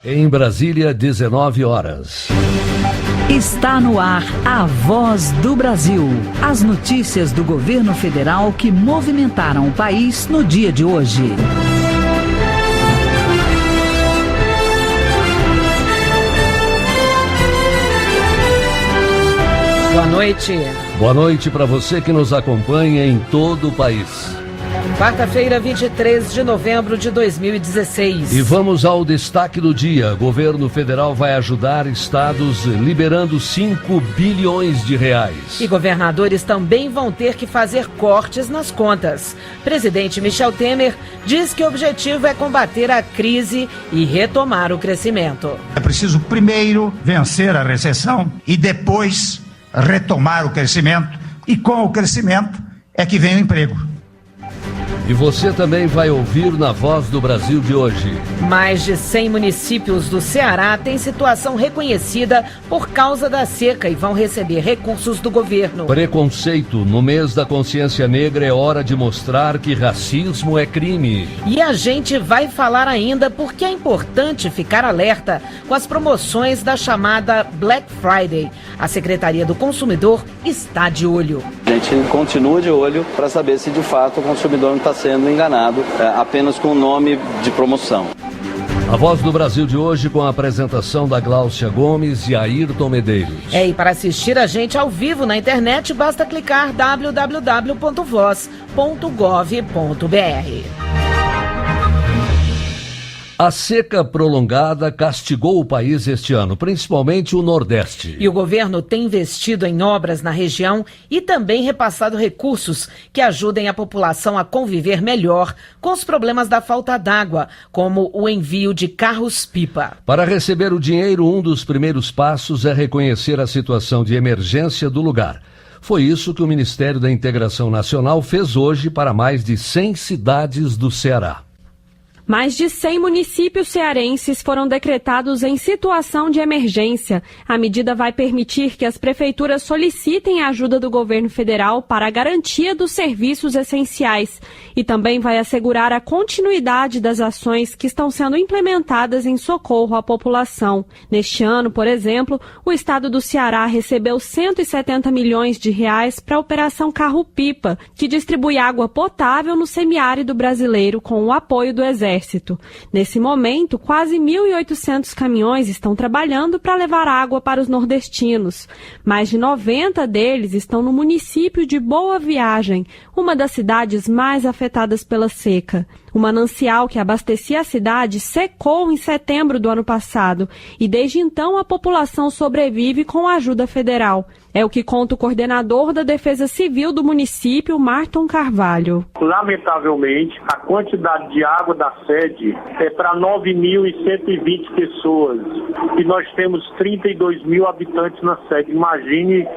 Em Brasília, 19 horas. Está no ar a Voz do Brasil. As notícias do governo federal que movimentaram o país no dia de hoje. Boa noite. Boa noite para você que nos acompanha em todo o país. Quarta-feira, 23 de novembro de 2016. E vamos ao destaque do dia. Governo federal vai ajudar estados liberando 5 bilhões de reais. E governadores também vão ter que fazer cortes nas contas. Presidente Michel Temer diz que o objetivo é combater a crise e retomar o crescimento. É preciso primeiro vencer a recessão e depois retomar o crescimento. E com o crescimento é que vem o emprego. E você também vai ouvir na Voz do Brasil de hoje. Mais de 100 municípios do Ceará têm situação reconhecida por causa da seca e vão receber recursos do governo. Preconceito. No mês da consciência negra é hora de mostrar que racismo é crime. E a gente vai falar ainda porque é importante ficar alerta com as promoções da chamada Black Friday. A Secretaria do Consumidor está de olho. A gente continua de olho para saber se de fato o consumidor não está sendo enganado apenas com o nome de promoção. A Voz do Brasil de hoje com a apresentação da Gláucia Gomes e Ayrton Medeiros. E para assistir a gente ao vivo na internet, basta clicar www.voz.gov.br. A seca prolongada castigou o país este ano, principalmente o Nordeste. E o governo tem investido em obras na região e também repassado recursos que ajudem a população a conviver melhor com os problemas da falta d'água, como o envio de carros-pipa. Para receber o dinheiro, um dos primeiros passos é reconhecer a situação de emergência do lugar. Foi isso que o Ministério da Integração Nacional fez hoje para mais de 100 cidades do Ceará. Mais de 100 municípios cearenses foram decretados em situação de emergência. A medida vai permitir que as prefeituras solicitem a ajuda do governo federal para a garantia dos serviços essenciais e também vai assegurar a continuidade das ações que estão sendo implementadas em socorro à população. Neste ano, por exemplo, o estado do Ceará recebeu 170 milhões de reais para a Operação Carro-Pipa, que distribui água potável no semiárido brasileiro com o apoio do Exército. Nesse momento, quase 1.800 caminhões estão trabalhando para levar água para os nordestinos. Mais de 90 deles estão no município de Boa Viagem, uma das cidades mais afetadas pela seca. O manancial que abastecia a cidade secou em setembro do ano passado e desde então a população sobrevive com a ajuda federal. É o que conta o coordenador da Defesa Civil do município, Marton Carvalho. Lamentavelmente, a quantidade de água da sede é para 9.120 pessoas e nós temos 32 mil habitantes na sede. Imagine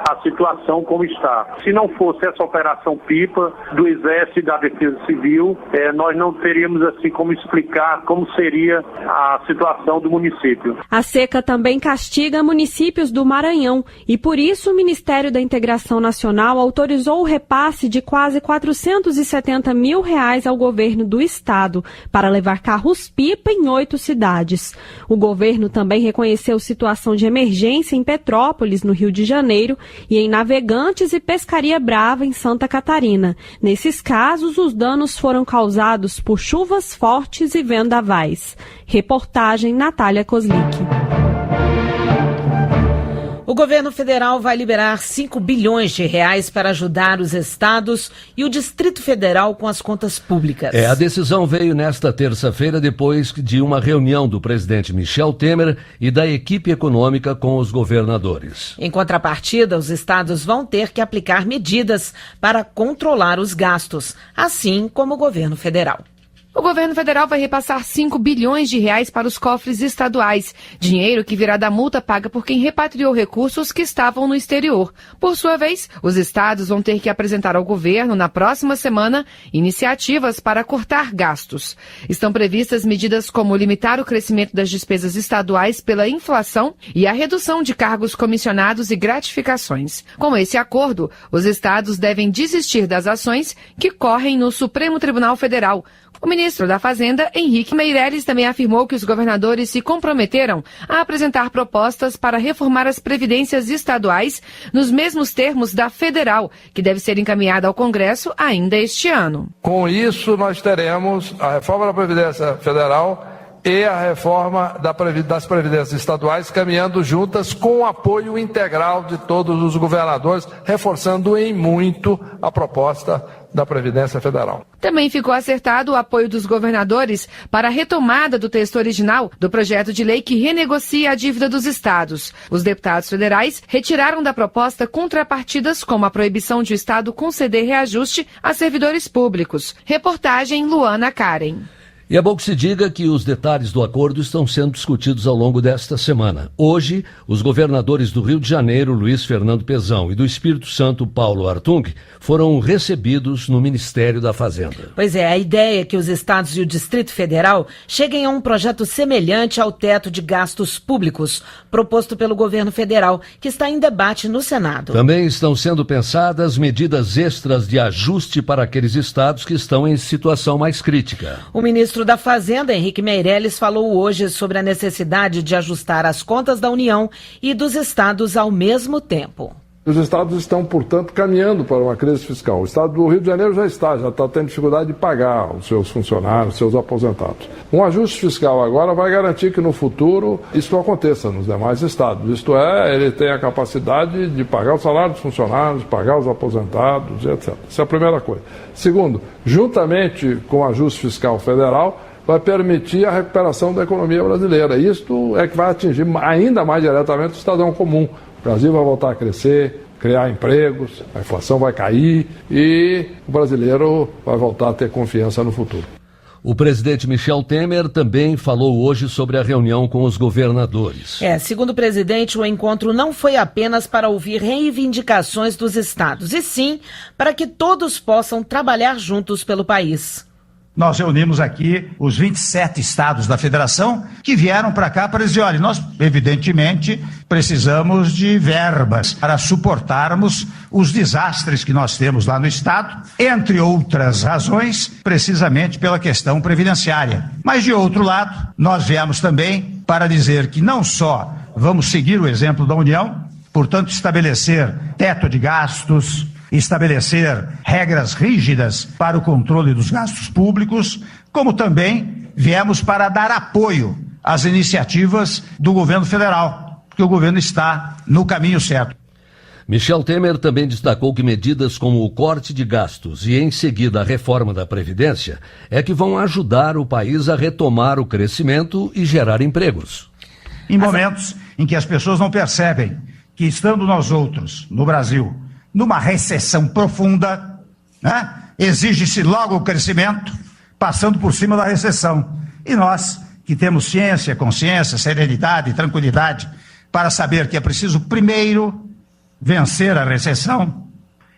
a situação como está. Se não fosse essa operação Pipa do Exército e da Defesa Civil, nós não teríamos assim como explicar como seria a situação do município. A seca também castiga municípios do Maranhão e por isso o Ministério da Integração Nacional autorizou o repasse de quase 470 mil reais ao governo do estado para levar carros-pipa em 8 cidades. O governo também reconheceu situação de emergência em Petrópolis, no Rio de Janeiro, e em Navegantes e Pescaria Brava, em Santa Catarina. Nesses casos, os danos foram causados por chuvas fortes e vendavais. Reportagem Natália Kozlik. O governo federal vai liberar 5 bilhões de reais para ajudar os estados e o Distrito Federal com as contas públicas. A decisão veio nesta terça-feira depois de uma reunião do presidente Michel Temer e da equipe econômica com os governadores. Em contrapartida, os estados vão ter que aplicar medidas para controlar os gastos, assim como o governo federal. O governo federal vai repassar 5 bilhões de reais para os cofres estaduais, dinheiro que virá da multa paga por quem repatriou recursos que estavam no exterior. Por sua vez, os estados vão ter que apresentar ao governo, na próxima semana, iniciativas para cortar gastos. Estão previstas medidas como limitar o crescimento das despesas estaduais pela inflação e a redução de cargos comissionados e gratificações. Com esse acordo, os estados devem desistir das ações que correm no Supremo Tribunal Federal, O ministro da Fazenda, Henrique Meirelles, também afirmou que os governadores se comprometeram a apresentar propostas para reformar as previdências estaduais nos mesmos termos da federal, que deve ser encaminhada ao Congresso ainda este ano. Com isso, nós teremos a reforma da Previdência Federal e a reforma das previdências estaduais caminhando juntas com o apoio integral de todos os governadores, reforçando em muito a proposta da Previdência Federal. Também ficou acertado o apoio dos governadores para a retomada do texto original do projeto de lei que renegocia a dívida dos estados. Os deputados federais retiraram da proposta contrapartidas como a proibição de o estado conceder reajuste a servidores públicos. Reportagem Luana Karen. E é bom que se diga que os detalhes do acordo estão sendo discutidos ao longo desta semana. Hoje, os governadores do Rio de Janeiro, Luiz Fernando Pezão, e do Espírito Santo, Paulo Artung, foram recebidos no Ministério da Fazenda. Pois é, a ideia é que os estados e o Distrito Federal cheguem a um projeto semelhante ao teto de gastos públicos, proposto pelo governo federal, que está em debate no Senado. Também estão sendo pensadas medidas extras de ajuste para aqueles estados que estão em situação mais crítica. O ministro da Fazenda, Henrique Meirelles, falou hoje sobre a necessidade de ajustar as contas da União e dos estados ao mesmo tempo. Os estados estão, portanto, caminhando para uma crise fiscal. O estado do Rio de Janeiro já está tendo dificuldade de pagar os seus funcionários, os seus aposentados. Um ajuste fiscal agora vai garantir que no futuro isso aconteça nos demais estados. Isto é, ele tem a capacidade de pagar o salário dos funcionários, pagar os aposentados, etc. Essa é a primeira coisa. Segundo, juntamente com o ajuste fiscal federal, vai permitir a recuperação da economia brasileira. Isto é que vai atingir ainda mais diretamente o cidadão comum. O Brasil vai voltar a crescer, criar empregos, a inflação vai cair e o brasileiro vai voltar a ter confiança no futuro. O presidente Michel Temer também falou hoje sobre a reunião com os governadores. Segundo o presidente, o encontro não foi apenas para ouvir reivindicações dos estados, e sim para que todos possam trabalhar juntos pelo país. Nós reunimos aqui os 27 estados da federação que vieram para cá para dizer, olha, nós evidentemente precisamos de verbas para suportarmos os desastres que nós temos lá no estado, entre outras razões, precisamente pela questão previdenciária. Mas de outro lado, nós viemos também para dizer que não só vamos seguir o exemplo da União, portanto estabelecer teto de gastos, estabelecer regras rígidas para o controle dos gastos públicos, como também viemos para dar apoio às iniciativas do governo federal, porque o governo está no caminho certo. Michel Temer também destacou que medidas como o corte de gastos e, em seguida, a reforma da Previdência é que vão ajudar o país a retomar o crescimento e gerar empregos. Em momentos em que as pessoas não percebem que, estando nós outros, no Brasil, numa recessão profunda, né, exige-se logo o crescimento, passando por cima da recessão. E nós, que temos ciência, consciência, serenidade e tranquilidade, para saber que é preciso primeiro vencer a recessão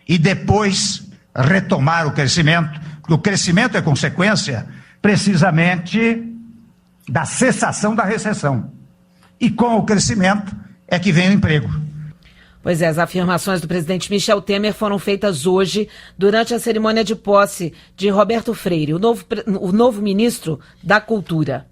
e depois retomar o crescimento, porque o crescimento é consequência precisamente da cessação da recessão. E com o crescimento é que vem o emprego. Pois é, as afirmações do presidente Michel Temer foram feitas hoje durante a cerimônia de posse de Roberto Freire, o novo ministro da Cultura.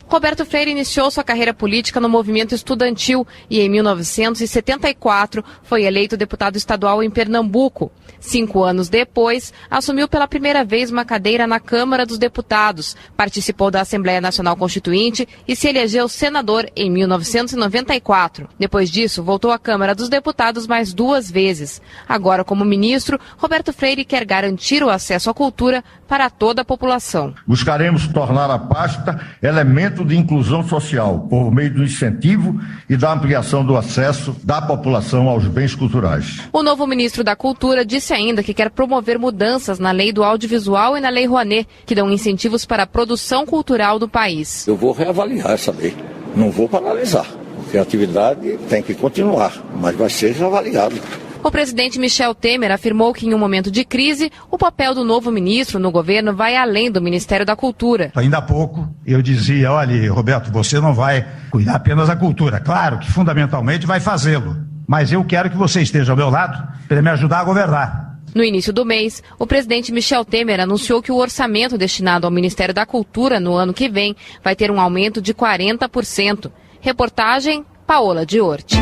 Roberto Freire iniciou sua carreira política no movimento estudantil e, em 1974, foi eleito deputado estadual em Pernambuco. 5 anos depois, assumiu pela primeira vez uma cadeira na Câmara dos Deputados, participou da Assembleia Nacional Constituinte e se elegeu senador em 1994. Depois disso, voltou à Câmara dos Deputados mais 2 vezes. Agora, como ministro, Roberto Freire quer garantir o acesso à cultura para toda a população. Buscaremos tornar a pasta elemento de inclusão social, por meio do incentivo e da ampliação do acesso da população aos bens culturais. O novo ministro da Cultura disse ainda que quer promover mudanças na Lei do Audiovisual e na Lei Rouanet, que dão incentivos para a produção cultural do país. Eu vou reavaliar essa lei, não vou paralisar, porque a atividade tem que continuar, mas vai ser reavaliado. O presidente Michel Temer afirmou que, em um momento de crise, o papel do novo ministro no governo vai além do Ministério da Cultura. Ainda há pouco eu dizia, olha, Roberto, você não vai cuidar apenas da cultura. Claro que fundamentalmente vai fazê-lo, mas eu quero que você esteja ao meu lado para me ajudar a governar. No início do mês, o presidente Michel Temer anunciou que o orçamento destinado ao Ministério da Cultura no ano que vem vai ter um aumento de 40%. Reportagem Paola Diorti.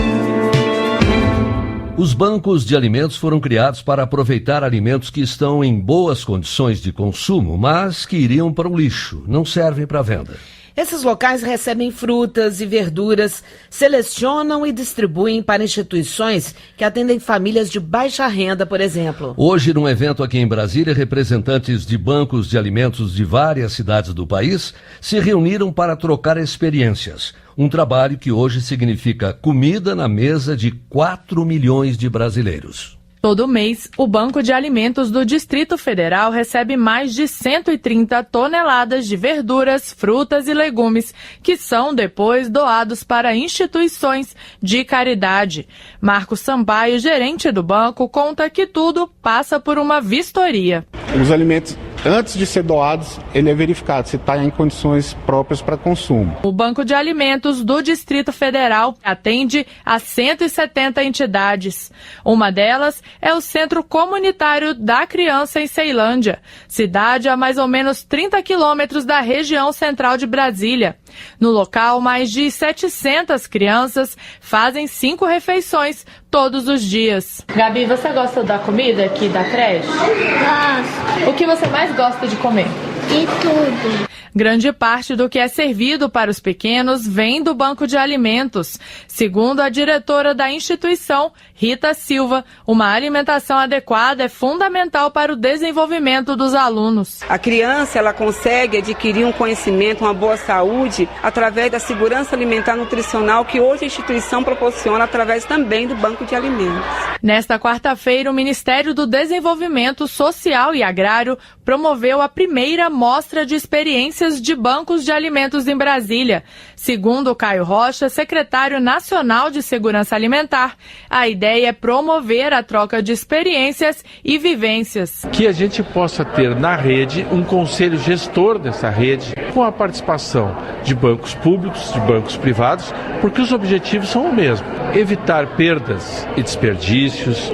Os bancos de alimentos foram criados para aproveitar alimentos que estão em boas condições de consumo, mas que iriam para o lixo, não servem para venda. Esses locais recebem frutas e verduras, selecionam e distribuem para instituições que atendem famílias de baixa renda, por exemplo. Hoje, num evento aqui em Brasília, representantes de bancos de alimentos de várias cidades do país se reuniram para trocar experiências. Um trabalho que hoje significa comida na mesa de 4 milhões de brasileiros. Todo mês, o Banco de Alimentos do Distrito Federal recebe mais de 130 toneladas de verduras, frutas e legumes, que são depois doados para instituições de caridade. Marcos Sampaio, gerente do banco, conta que tudo passa por uma vistoria. Os alimentos, antes de ser doados, ele é verificado se está em condições próprias para consumo. O Banco de Alimentos do Distrito Federal atende a 170 entidades. Uma delas é o Centro Comunitário da Criança em Ceilândia, cidade a mais ou menos 30 quilômetros da região central de Brasília. No local, mais de 700 crianças fazem 5 refeições todos os dias. Gabi, você gosta da comida aqui da creche? Gosto. O que você mais gosta de comer? De tudo. Grande parte do que é servido para os pequenos vem do Banco de Alimentos. Segundo a diretora da instituição, Rita Silva, uma alimentação adequada é fundamental para o desenvolvimento dos alunos. A criança, ela consegue adquirir um conhecimento, uma boa saúde, através da segurança alimentar nutricional que hoje a instituição proporciona através também do Banco de Alimentos. Nesta quarta-feira, o Ministério do Desenvolvimento Social e Agrário promoveu a primeira mostra de experiências de bancos de alimentos em Brasília. Segundo Caio Rocha, secretário nacional de Segurança Alimentar, a ideia é promover a troca de experiências e vivências. Que a gente possa ter na rede um conselho gestor dessa rede, com a participação de bancos públicos, de bancos privados, porque os objetivos são o mesmo: evitar perdas e desperdícios,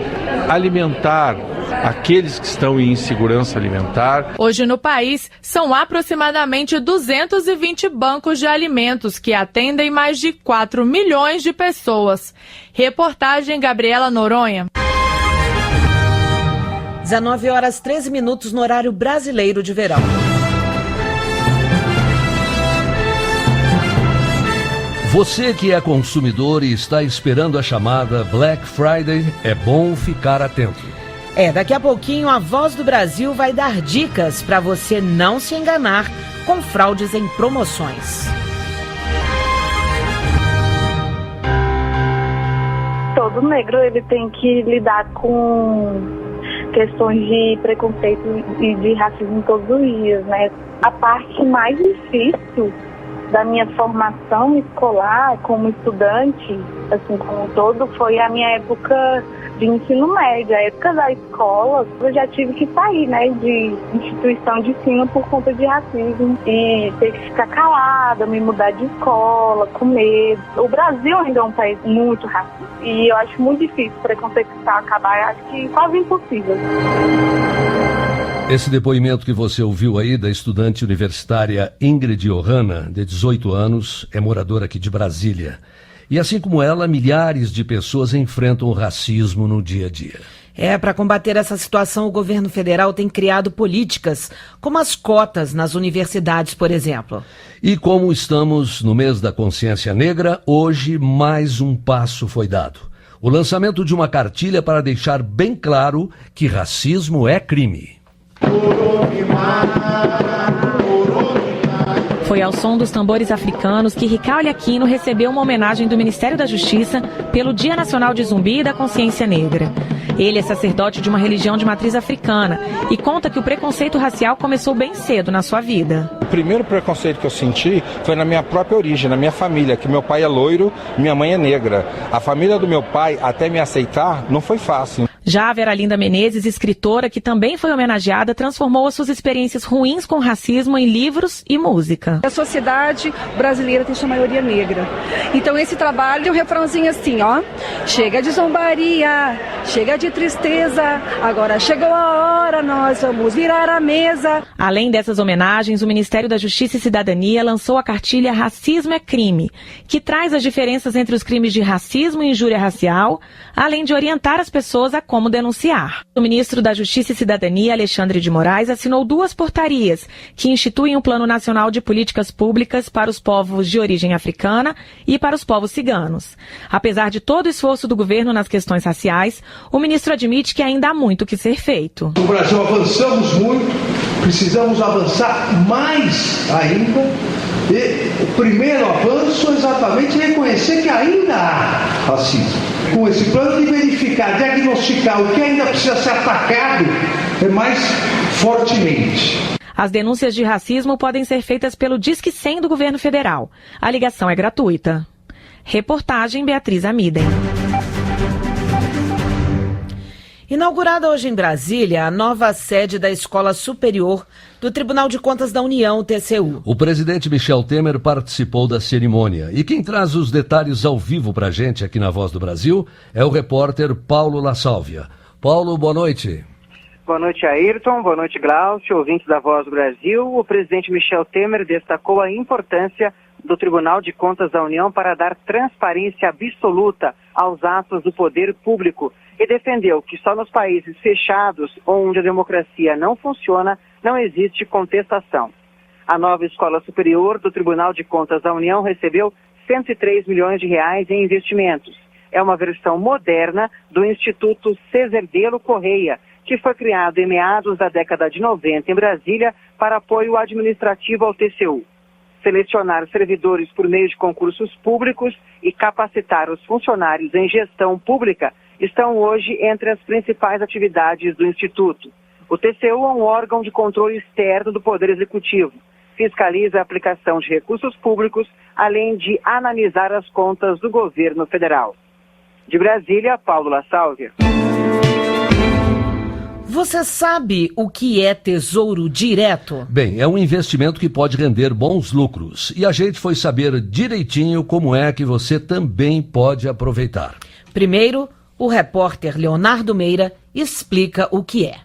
alimentar aqueles que estão em insegurança alimentar. Hoje no país, são aproximadamente 220 bancos de alimentos que atendem mais de 4 milhões de pessoas. Reportagem Gabriela Noronha. 19h13 no horário brasileiro de verão. Você que é consumidor e está esperando a chamada Black Friday, é bom ficar atento. Daqui a pouquinho a Voz do Brasil vai dar dicas para você não se enganar com fraudes em promoções. Todo negro ele tem que lidar com questões de preconceito e de racismo todos os dias, né? A parte mais difícil da minha formação escolar como estudante, assim como um todo, foi a minha época de ensino médio, a época da escola. Eu já tive que sair, né, de instituição de ensino por conta de racismo e ter que ficar calada, me mudar de escola, com medo. O Brasil ainda é um país muito racista e eu acho muito difícil o preconceito acabar, eu acho que quase impossível. Esse depoimento que você ouviu aí da estudante universitária Ingrid Ohana, de 18 anos, é moradora aqui de Brasília. E assim como ela, milhares de pessoas enfrentam o racismo no dia a dia. Para combater essa situação, o governo federal tem criado políticas, como as cotas nas universidades, por exemplo. E como estamos no mês da consciência negra, hoje mais um passo foi dado. O lançamento de uma cartilha para deixar bem claro que racismo é crime. Foi ao som dos tambores africanos que Ricaule Aquino recebeu uma homenagem do Ministério da Justiça pelo Dia Nacional de Zumbi e da Consciência Negra. Ele é sacerdote de uma religião de matriz africana e conta que o preconceito racial começou bem cedo na sua vida. O primeiro preconceito que eu senti foi na minha própria origem, na minha família, que meu pai é loiro, minha mãe é negra. A família do meu pai, até me aceitar, não foi fácil. Já a Veralinda Menezes, escritora que também foi homenageada, transformou as suas experiências ruins com racismo em livros e música. A sociedade brasileira tem sua maioria negra. Então esse trabalho tem um refrãozinho assim, ó. Chega de zombaria, chega de tristeza, agora chegou a hora, nós vamos virar a mesa. Além dessas homenagens, o Ministério da Justiça e Cidadania lançou a cartilha Racismo é Crime, que traz as diferenças entre os crimes de racismo e injúria racial, além de orientar as pessoas a como denunciar. O ministro da Justiça e Cidadania, Alexandre de Moraes, assinou 2 portarias que instituem um Plano Nacional de Políticas Públicas para os povos de origem africana e para os povos ciganos. Apesar de todo o esforço do governo nas questões raciais, o ministro admite que ainda há muito que ser feito. No Brasil avançamos muito, precisamos avançar mais ainda. E o primeiro avanço é exatamente reconhecer que ainda há racismo. Com esse plano de verificar, diagnosticar o que ainda precisa ser atacado mais fortemente. As denúncias de racismo podem ser feitas pelo Disque 100 do governo federal. A ligação é gratuita. Reportagem Beatriz Amiden. Inaugurada hoje em Brasília a nova sede da Escola Superior do Tribunal de Contas da União, TCU. O presidente Michel Temer participou da cerimônia. E quem traz os detalhes ao vivo para a gente aqui na Voz do Brasil é o repórter Paulo La Sálvia. Paulo, boa noite. Boa noite, Ayrton. Boa noite, Glaucio, ouvintes da Voz do Brasil. O presidente Michel Temer destacou a importância do Tribunal de Contas da União para dar transparência absoluta aos atos do poder público e defendeu que só nos países fechados, onde a democracia não funciona, não existe contestação. A nova Escola Superior do Tribunal de Contas da União recebeu 103 milhões de reais em investimentos. É uma versão moderna do Instituto César Delo Correia, que foi criado em meados da década de 90 em Brasília para apoio administrativo ao TCU. Selecionar servidores por meio de concursos públicos e capacitar os funcionários em gestão pública estão hoje entre as principais atividades do Instituto. O TCU é um órgão de controle externo do Poder Executivo. Fiscaliza a aplicação de recursos públicos, além de analisar as contas do governo federal. De Brasília, Paulo La Sálvia. Você sabe o que é Tesouro Direto? Bem, é um investimento que pode render bons lucros. E a gente foi saber direitinho como é que você também pode aproveitar. Primeiro, o repórter Leonardo Meira explica o que é.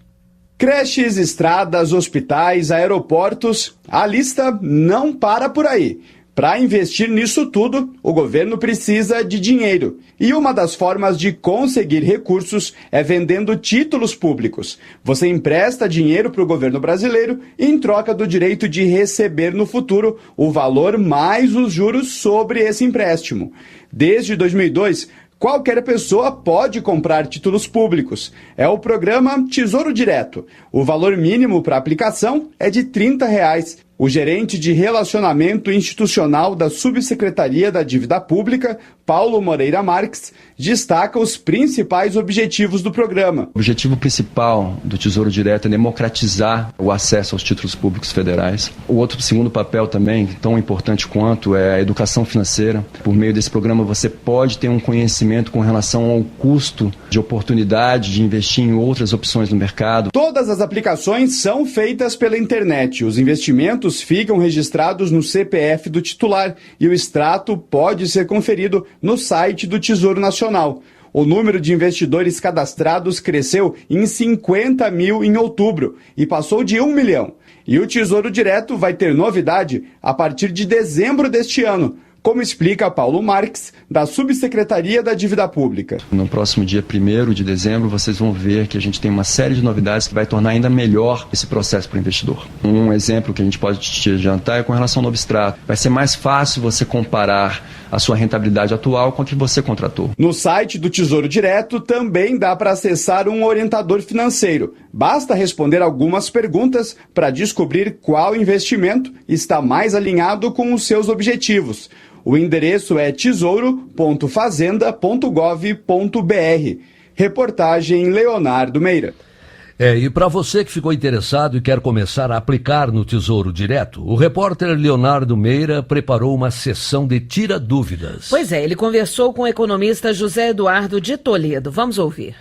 Creches, estradas, hospitais, aeroportos, a lista não para por aí. Para investir nisso tudo, o governo precisa de dinheiro. E uma das formas de conseguir recursos é vendendo títulos públicos. Você empresta dinheiro para o governo brasileiro em troca do direito de receber no futuro o valor mais os juros sobre esse empréstimo. Desde 2002, qualquer pessoa pode comprar títulos públicos. É o programa Tesouro Direto. O valor mínimo para aplicação é de R$30. O gerente de Relacionamento Institucional da Subsecretaria da Dívida Pública, Paulo Moreira Marques, destaca os principais objetivos do programa. O objetivo principal do Tesouro Direto é democratizar o acesso aos títulos públicos federais. O outro segundo papel também, tão importante quanto, é a educação financeira. Por meio desse programa você pode ter um conhecimento com relação ao custo de oportunidade de investir em outras opções no mercado. Todas as aplicações são feitas pela internet. Os investimentos ficam registrados no CPF do titular e o extrato pode ser conferido no site do Tesouro Nacional. O número de investidores cadastrados cresceu em 50 mil em outubro e passou de 1 milhão. E o Tesouro Direto vai ter novidade a partir de dezembro deste ano, como explica Paulo Marques, da Subsecretaria da Dívida Pública. No próximo dia 1º de dezembro, vocês vão ver que a gente tem uma série de novidades que vai tornar ainda melhor esse processo para o investidor. Um exemplo que a gente pode te adiantar é com relação ao novo extrato. Vai ser mais fácil você comparar a sua rentabilidade atual com a que você contratou. No site do Tesouro Direto também dá para acessar um orientador financeiro. Basta responder algumas perguntas para descobrir qual investimento está mais alinhado com os seus objetivos. O endereço é tesouro.fazenda.gov.br. Reportagem Leonardo Meira. E para você que ficou interessado e quer começar a aplicar no Tesouro Direto, o repórter Leonardo Meira preparou uma sessão de Tira Dúvidas. Pois é, ele conversou com o economista José Eduardo de Toledo. Vamos ouvir.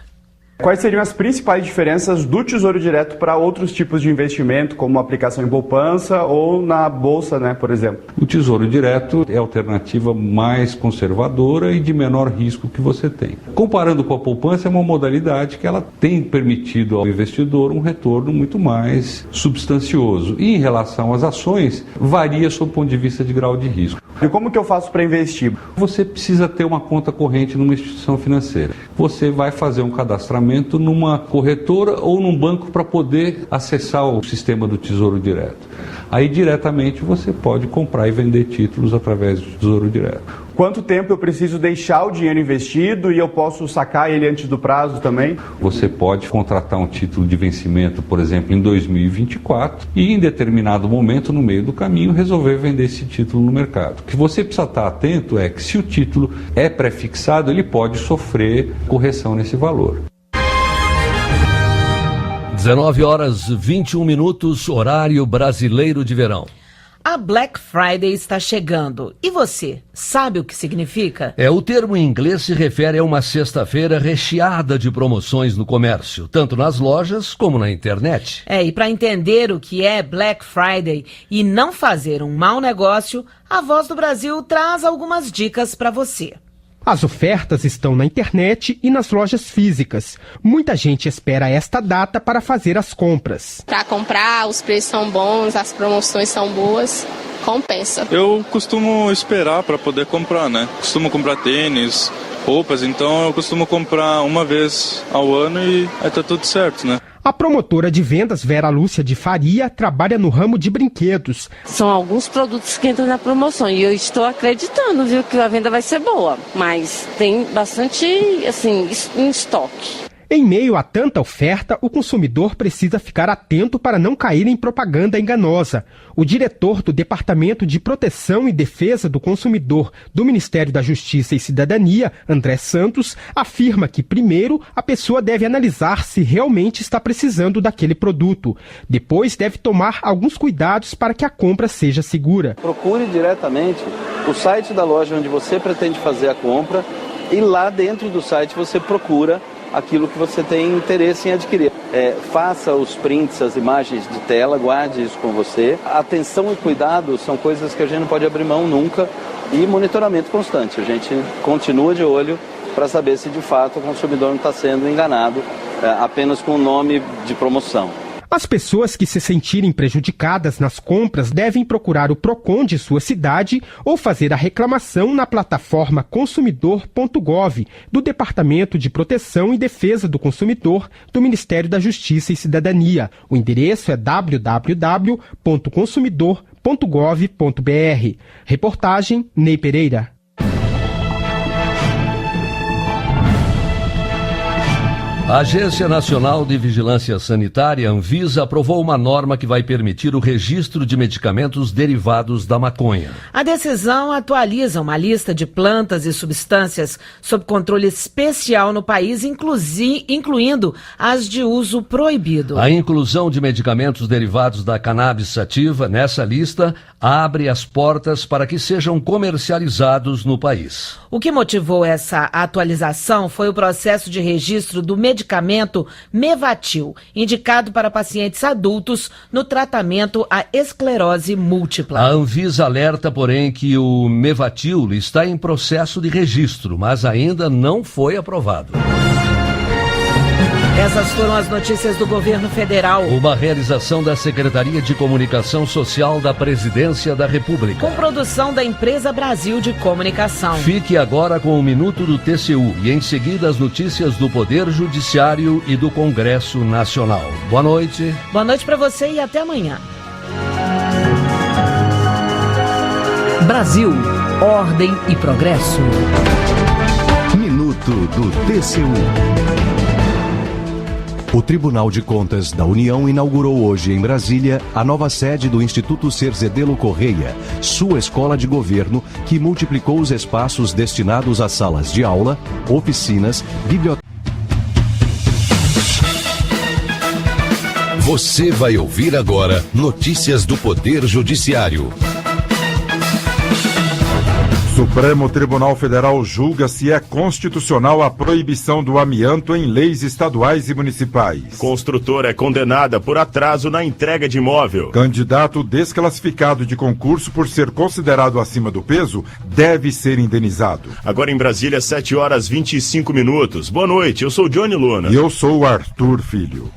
Quais seriam as principais diferenças do Tesouro Direto para outros tipos de investimento, como aplicação em poupança ou na Bolsa, né, por exemplo? O Tesouro Direto é a alternativa mais conservadora e de menor risco que você tem. Comparando com a poupança, é uma modalidade que ela tem permitido ao investidor um retorno muito mais substancioso. E em relação às ações, varia sob o ponto de vista de grau de risco. E como que eu faço para investir? Você precisa ter uma conta corrente numa instituição financeira. Você vai fazer um cadastramento numa corretora ou num banco para poder acessar o sistema do Tesouro Direto. Aí diretamente você pode comprar e vender títulos através do Tesouro Direto. Quanto tempo eu preciso deixar o dinheiro investido e eu posso sacar ele antes do prazo também? Você pode contratar um título de vencimento, por exemplo, em 2024 e em determinado momento, no meio do caminho, resolver vender esse título no mercado. O que você precisa estar atento é que se o título é pré-fixado, ele pode sofrer correção nesse valor. 19h21, horário brasileiro de verão. A Black Friday está chegando. E você, sabe o que significa? O termo em inglês se refere a uma sexta-feira recheada de promoções no comércio, tanto nas lojas como na internet. E para entender o que é Black Friday e não fazer um mau negócio, a Voz do Brasil traz algumas dicas para você. As ofertas estão na internet e nas lojas físicas. Muita gente espera esta data para fazer as compras. Para comprar, os preços são bons, as promoções são boas, compensa. Eu costumo esperar para poder comprar, né? Costumo comprar tênis, roupas, então eu costumo comprar uma vez ao ano e aí tá tudo certo, né? A promotora de vendas Vera Lúcia de Faria trabalha no ramo de brinquedos. São alguns produtos que entram na promoção e eu estou acreditando, viu, que a venda vai ser boa, mas tem bastante, assim, em estoque. Em meio a tanta oferta, o consumidor precisa ficar atento para não cair em propaganda enganosa. O diretor do Departamento de Proteção e Defesa do Consumidor do Ministério da Justiça e Cidadania, André Santos, afirma que, primeiro, a pessoa deve analisar se realmente está precisando daquele produto. Depois, deve tomar alguns cuidados para que a compra seja segura. Procure diretamente o site da loja onde você pretende fazer a compra e lá dentro do site você procura aquilo que você tem interesse em adquirir. Faça os prints, as imagens de tela, guarde isso com você. Atenção e cuidado são coisas que a gente não pode abrir mão nunca e monitoramento constante. A gente continua de olho para saber se de fato o consumidor não está sendo enganado apenas com o nome de promoção. As pessoas que se sentirem prejudicadas nas compras devem procurar o PROCON de sua cidade ou fazer a reclamação na plataforma consumidor.gov do Departamento de Proteção e Defesa do Consumidor do Ministério da Justiça e Cidadania. O endereço é www.consumidor.gov.br. Reportagem Ney Pereira. A Agência Nacional de Vigilância Sanitária, Anvisa, aprovou uma norma que vai permitir o registro de medicamentos derivados da maconha. A decisão atualiza uma lista de plantas e substâncias sob controle especial no país, incluindo as de uso proibido. A inclusão de medicamentos derivados da cannabis sativa nessa lista abre as portas para que sejam comercializados no país. O que motivou essa atualização foi o processo de registro do medicamento Mevatil, indicado para pacientes adultos no tratamento à esclerose múltipla. A Anvisa alerta, porém, que o Mevatil está em processo de registro, mas ainda não foi aprovado. Essas foram as notícias do governo federal. Uma realização da Secretaria de Comunicação Social da Presidência da República. Com produção da Empresa Brasil de Comunicação. Fique agora com o Minuto do TCU e em seguida as notícias do Poder Judiciário e do Congresso Nacional. Boa noite. Boa noite para você e até amanhã. Brasil, ordem e progresso. Minuto do TCU. O Tribunal de Contas da União inaugurou hoje em Brasília a nova sede do Instituto Cerzedelo Correia, sua escola de governo, que multiplicou os espaços destinados a salas de aula, oficinas, bibliotecas. Você vai ouvir agora notícias do Poder Judiciário. Supremo Tribunal Federal julga se é constitucional a proibição do amianto em leis estaduais e municipais. Construtora é condenada por atraso na entrega de imóvel. Candidato desclassificado de concurso por ser considerado acima do peso deve ser indenizado. Agora em Brasília, 7h25. Boa noite, eu sou Johnny Luna. E eu sou o Arthur Filho.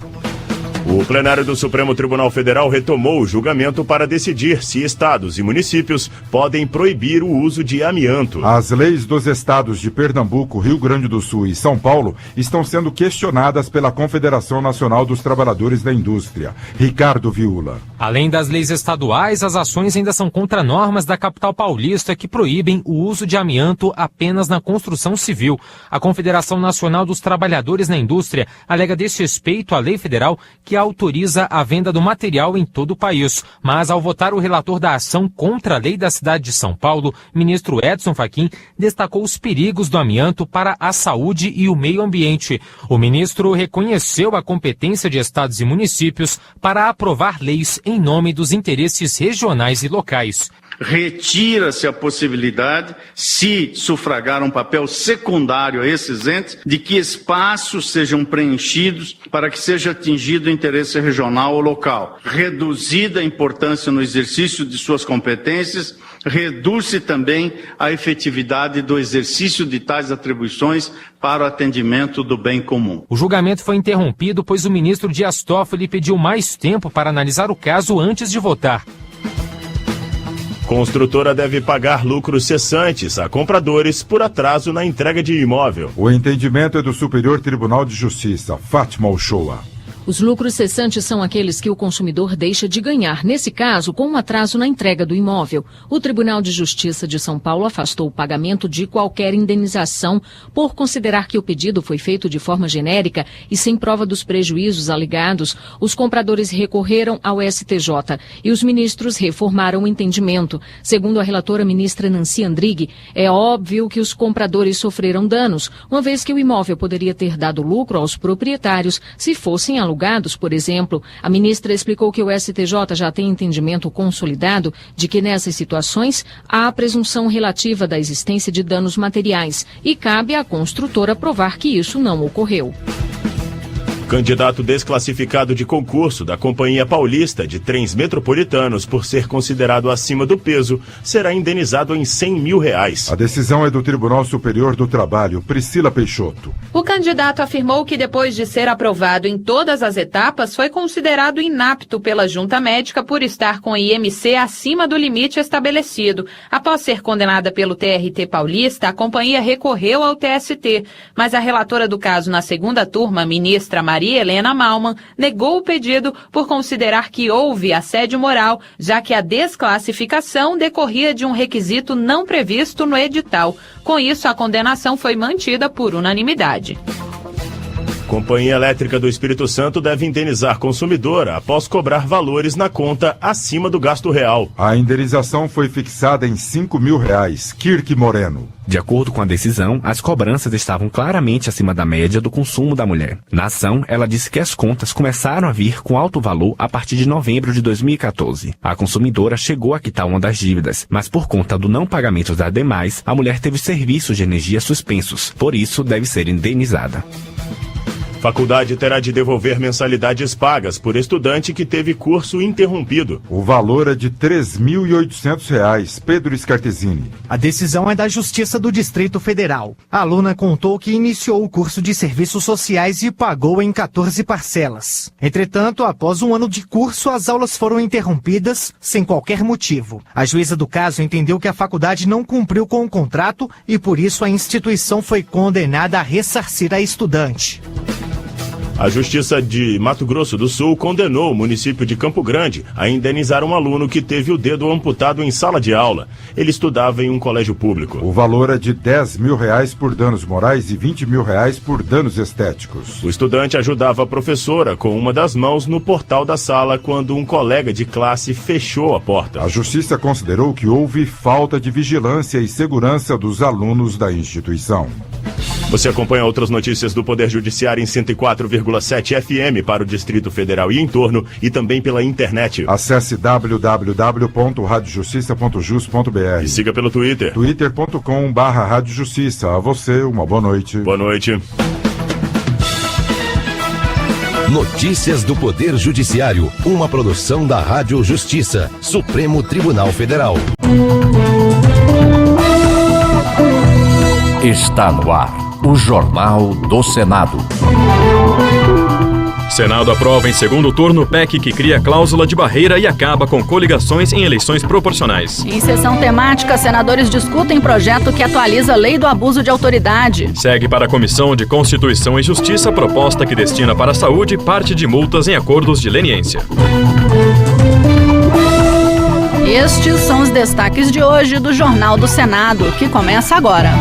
O plenário do Supremo Tribunal Federal retomou o julgamento para decidir se estados e municípios podem proibir o uso de amianto. As leis dos estados de Pernambuco, Rio Grande do Sul e São Paulo estão sendo questionadas pela Confederação Nacional dos Trabalhadores da Indústria. Ricardo Viúla. Além das leis estaduais, as ações ainda são contra normas da capital paulista que proíbem o uso de amianto apenas na construção civil. A Confederação Nacional dos Trabalhadores na Indústria alega desrespeito à lei federal que autoriza a venda do material em todo o país. Mas, ao votar o relator da ação contra a lei da cidade de São Paulo, ministro Edson Fachin destacou os perigos do amianto para a saúde e o meio ambiente. O ministro reconheceu a competência de estados e municípios para aprovar leis em nome dos interesses regionais e locais. Retira-se a possibilidade, se sufragar um papel secundário a esses entes, de que espaços sejam preenchidos para que seja atingido o interesse regional ou local. Reduzida a importância no exercício de suas competências, reduz-se também a efetividade do exercício de tais atribuições para o atendimento do bem comum. O julgamento foi interrompido, pois o ministro Dias Toffoli pediu mais tempo para analisar o caso antes de votar. Construtora deve pagar lucros cessantes a compradores por atraso na entrega de imóvel. O entendimento é do Superior Tribunal de Justiça, Fátima Uchoa. Os lucros cessantes são aqueles que o consumidor deixa de ganhar, nesse caso, com um atraso na entrega do imóvel. O Tribunal de Justiça de São Paulo afastou o pagamento de qualquer indenização por considerar que o pedido foi feito de forma genérica e sem prova dos prejuízos alegados. Os compradores recorreram ao STJ e os ministros reformaram o entendimento. Segundo a relatora ministra Nancy Andrighi, é óbvio que os compradores sofreram danos, uma vez que o imóvel poderia ter dado lucro aos proprietários se fossem alugados, por exemplo. A ministra explicou que o STJ já tem entendimento consolidado de que nessas situações há a presunção relativa da existência de danos materiais e cabe à construtora provar que isso não ocorreu. Candidato desclassificado de concurso da Companhia Paulista de Trens Metropolitanos por ser considerado acima do peso será indenizado em R$100 mil. A decisão é do Tribunal Superior do Trabalho. Priscila Peixoto. O candidato afirmou que depois de ser aprovado em todas as etapas, foi considerado inapto pela Junta Médica por estar com IMC acima do limite estabelecido. Após ser condenada pelo TRT paulista, a companhia recorreu ao TST, mas a relatora do caso na segunda turma, ministra Maria Helena Malman, negou o pedido por considerar que houve assédio moral, já que a desclassificação decorria de um requisito não previsto no edital. Com isso, a condenação foi mantida por unanimidade. Companhia Elétrica do Espírito Santo deve indenizar consumidora após cobrar valores na conta acima do gasto real. A indenização foi fixada em R$5 mil. Kirk Moreno. De acordo com a decisão, as cobranças estavam claramente acima da média do consumo da mulher. Na ação, ela disse que as contas começaram a vir com alto valor a partir de novembro de 2014. A consumidora chegou a quitar uma das dívidas, mas por conta do não pagamento das demais, a mulher teve serviços de energia suspensos. Por isso, deve ser indenizada. Faculdade terá de devolver mensalidades pagas por estudante que teve curso interrompido. O valor é de R$ 3.800. Pedro Scartesini. A decisão é da Justiça do Distrito Federal. A aluna contou que iniciou o curso de Serviços Sociais e pagou em 14 parcelas. Entretanto, após um ano de curso, as aulas foram interrompidas sem qualquer motivo. A juíza do caso entendeu que a faculdade não cumpriu com o contrato e, por isso, a instituição foi condenada a ressarcir a estudante. A Justiça de Mato Grosso do Sul condenou o município de Campo Grande a indenizar um aluno que teve o dedo amputado em sala de aula. Ele estudava em um colégio público. O valor é de R$10 mil por danos morais e R$20 mil por danos estéticos. O estudante ajudava a professora com uma das mãos no portal da sala quando um colega de classe fechou a porta. A Justiça considerou que houve falta de vigilância e segurança dos alunos da instituição. Você acompanha outras notícias do Poder Judiciário em 104,7 FM para o Distrito Federal e entorno e também pela internet. Acesse www.radiojustiça.jus.br e siga pelo Twitter. twitter.com/radiojustiça. A você, uma boa noite. Boa noite. Notícias do Poder Judiciário, uma produção da Rádio Justiça, Supremo Tribunal Federal. Está no ar, o Jornal do Senado. Senado aprova em segundo turno PEC que cria cláusula de barreira e acaba com coligações em eleições proporcionais. Em sessão temática, senadores discutem projeto que atualiza a lei do abuso de autoridade. Segue para a Comissão de Constituição e Justiça a proposta que destina para a saúde parte de multas em acordos de leniência. Estes são os destaques de hoje do Jornal do Senado, que começa agora.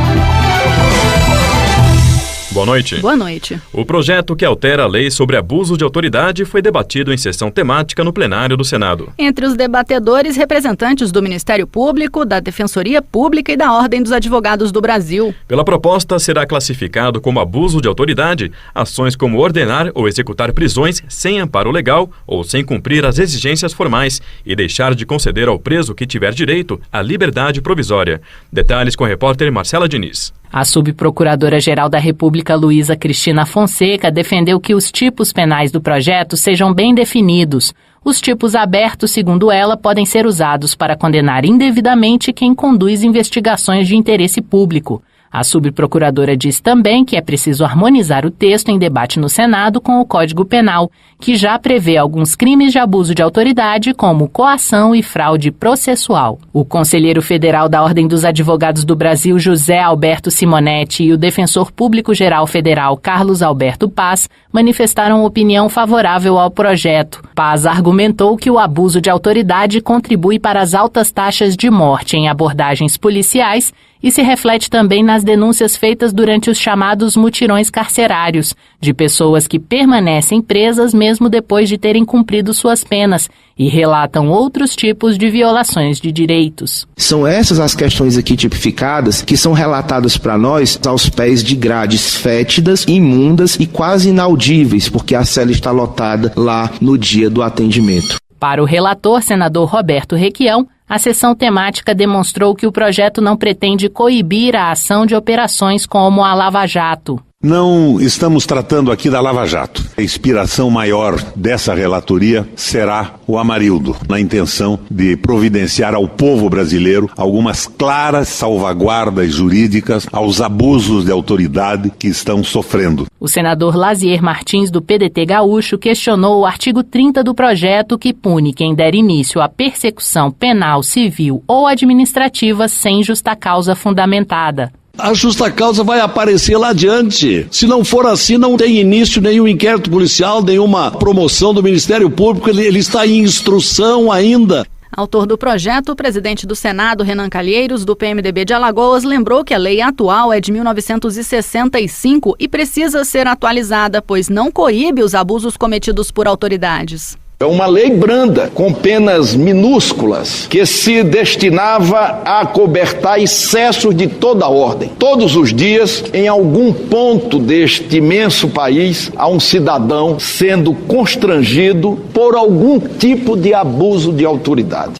Boa noite. Boa noite. O projeto que altera a lei sobre abuso de autoridade foi debatido em sessão temática no plenário do Senado. Entre os debatedores, representantes do Ministério Público, da Defensoria Pública e da Ordem dos Advogados do Brasil. Pela proposta, será classificado como abuso de autoridade ações como ordenar ou executar prisões sem amparo legal ou sem cumprir as exigências formais e deixar de conceder ao preso que tiver direito à liberdade provisória. Detalhes com a repórter Marcela Diniz. A subprocuradora-geral da República, Luísa Cristina Fonseca, defendeu que os tipos penais do projeto sejam bem definidos. Os tipos abertos, segundo ela, podem ser usados para condenar indevidamente quem conduz investigações de interesse público. A subprocuradora diz também que é preciso harmonizar o texto em debate no Senado com o Código Penal, que já prevê alguns crimes de abuso de autoridade, como coação e fraude processual. O conselheiro federal da Ordem dos Advogados do Brasil, José Alberto Simonetti, e o defensor público-geral federal, Carlos Alberto Paz, manifestaram opinião favorável ao projeto. Paz argumentou que o abuso de autoridade contribui para as altas taxas de morte em abordagens policiais e se reflete também nas denúncias feitas durante os chamados mutirões carcerários, de pessoas que permanecem presas mesmo depois de terem cumprido suas penas e relatam outros tipos de violações de direitos. São essas as questões aqui tipificadas que são relatadas para nós aos pés de grades fétidas, imundas e quase inaudíveis, porque a cela está lotada lá no dia do atendimento. Para o relator, senador Roberto Requião, a sessão temática demonstrou que o projeto não pretende coibir a ação de operações como a Lava Jato. Não estamos tratando aqui da Lava Jato. A inspiração maior dessa relatoria será o Amarildo, na intenção de providenciar ao povo brasileiro algumas claras salvaguardas jurídicas aos abusos de autoridade que estão sofrendo. O senador Lazier Martins, do PDT gaúcho, questionou o artigo 30 do projeto que pune quem der início à persecução penal, civil ou administrativa sem justa causa fundamentada. A justa causa vai aparecer lá adiante. Se não for assim, não tem início nenhum inquérito policial, nenhuma promoção do Ministério Público, ele está em instrução ainda. Autor do projeto, o presidente do Senado, Renan Calheiros, do PMDB de Alagoas, lembrou que a lei atual é de 1965 e precisa ser atualizada, pois não coíbe os abusos cometidos por autoridades. É uma lei branda, com penas minúsculas, que se destinava a acobertar excessos de toda ordem. Todos os dias, em algum ponto deste imenso país, há um cidadão sendo constrangido por algum tipo de abuso de autoridade.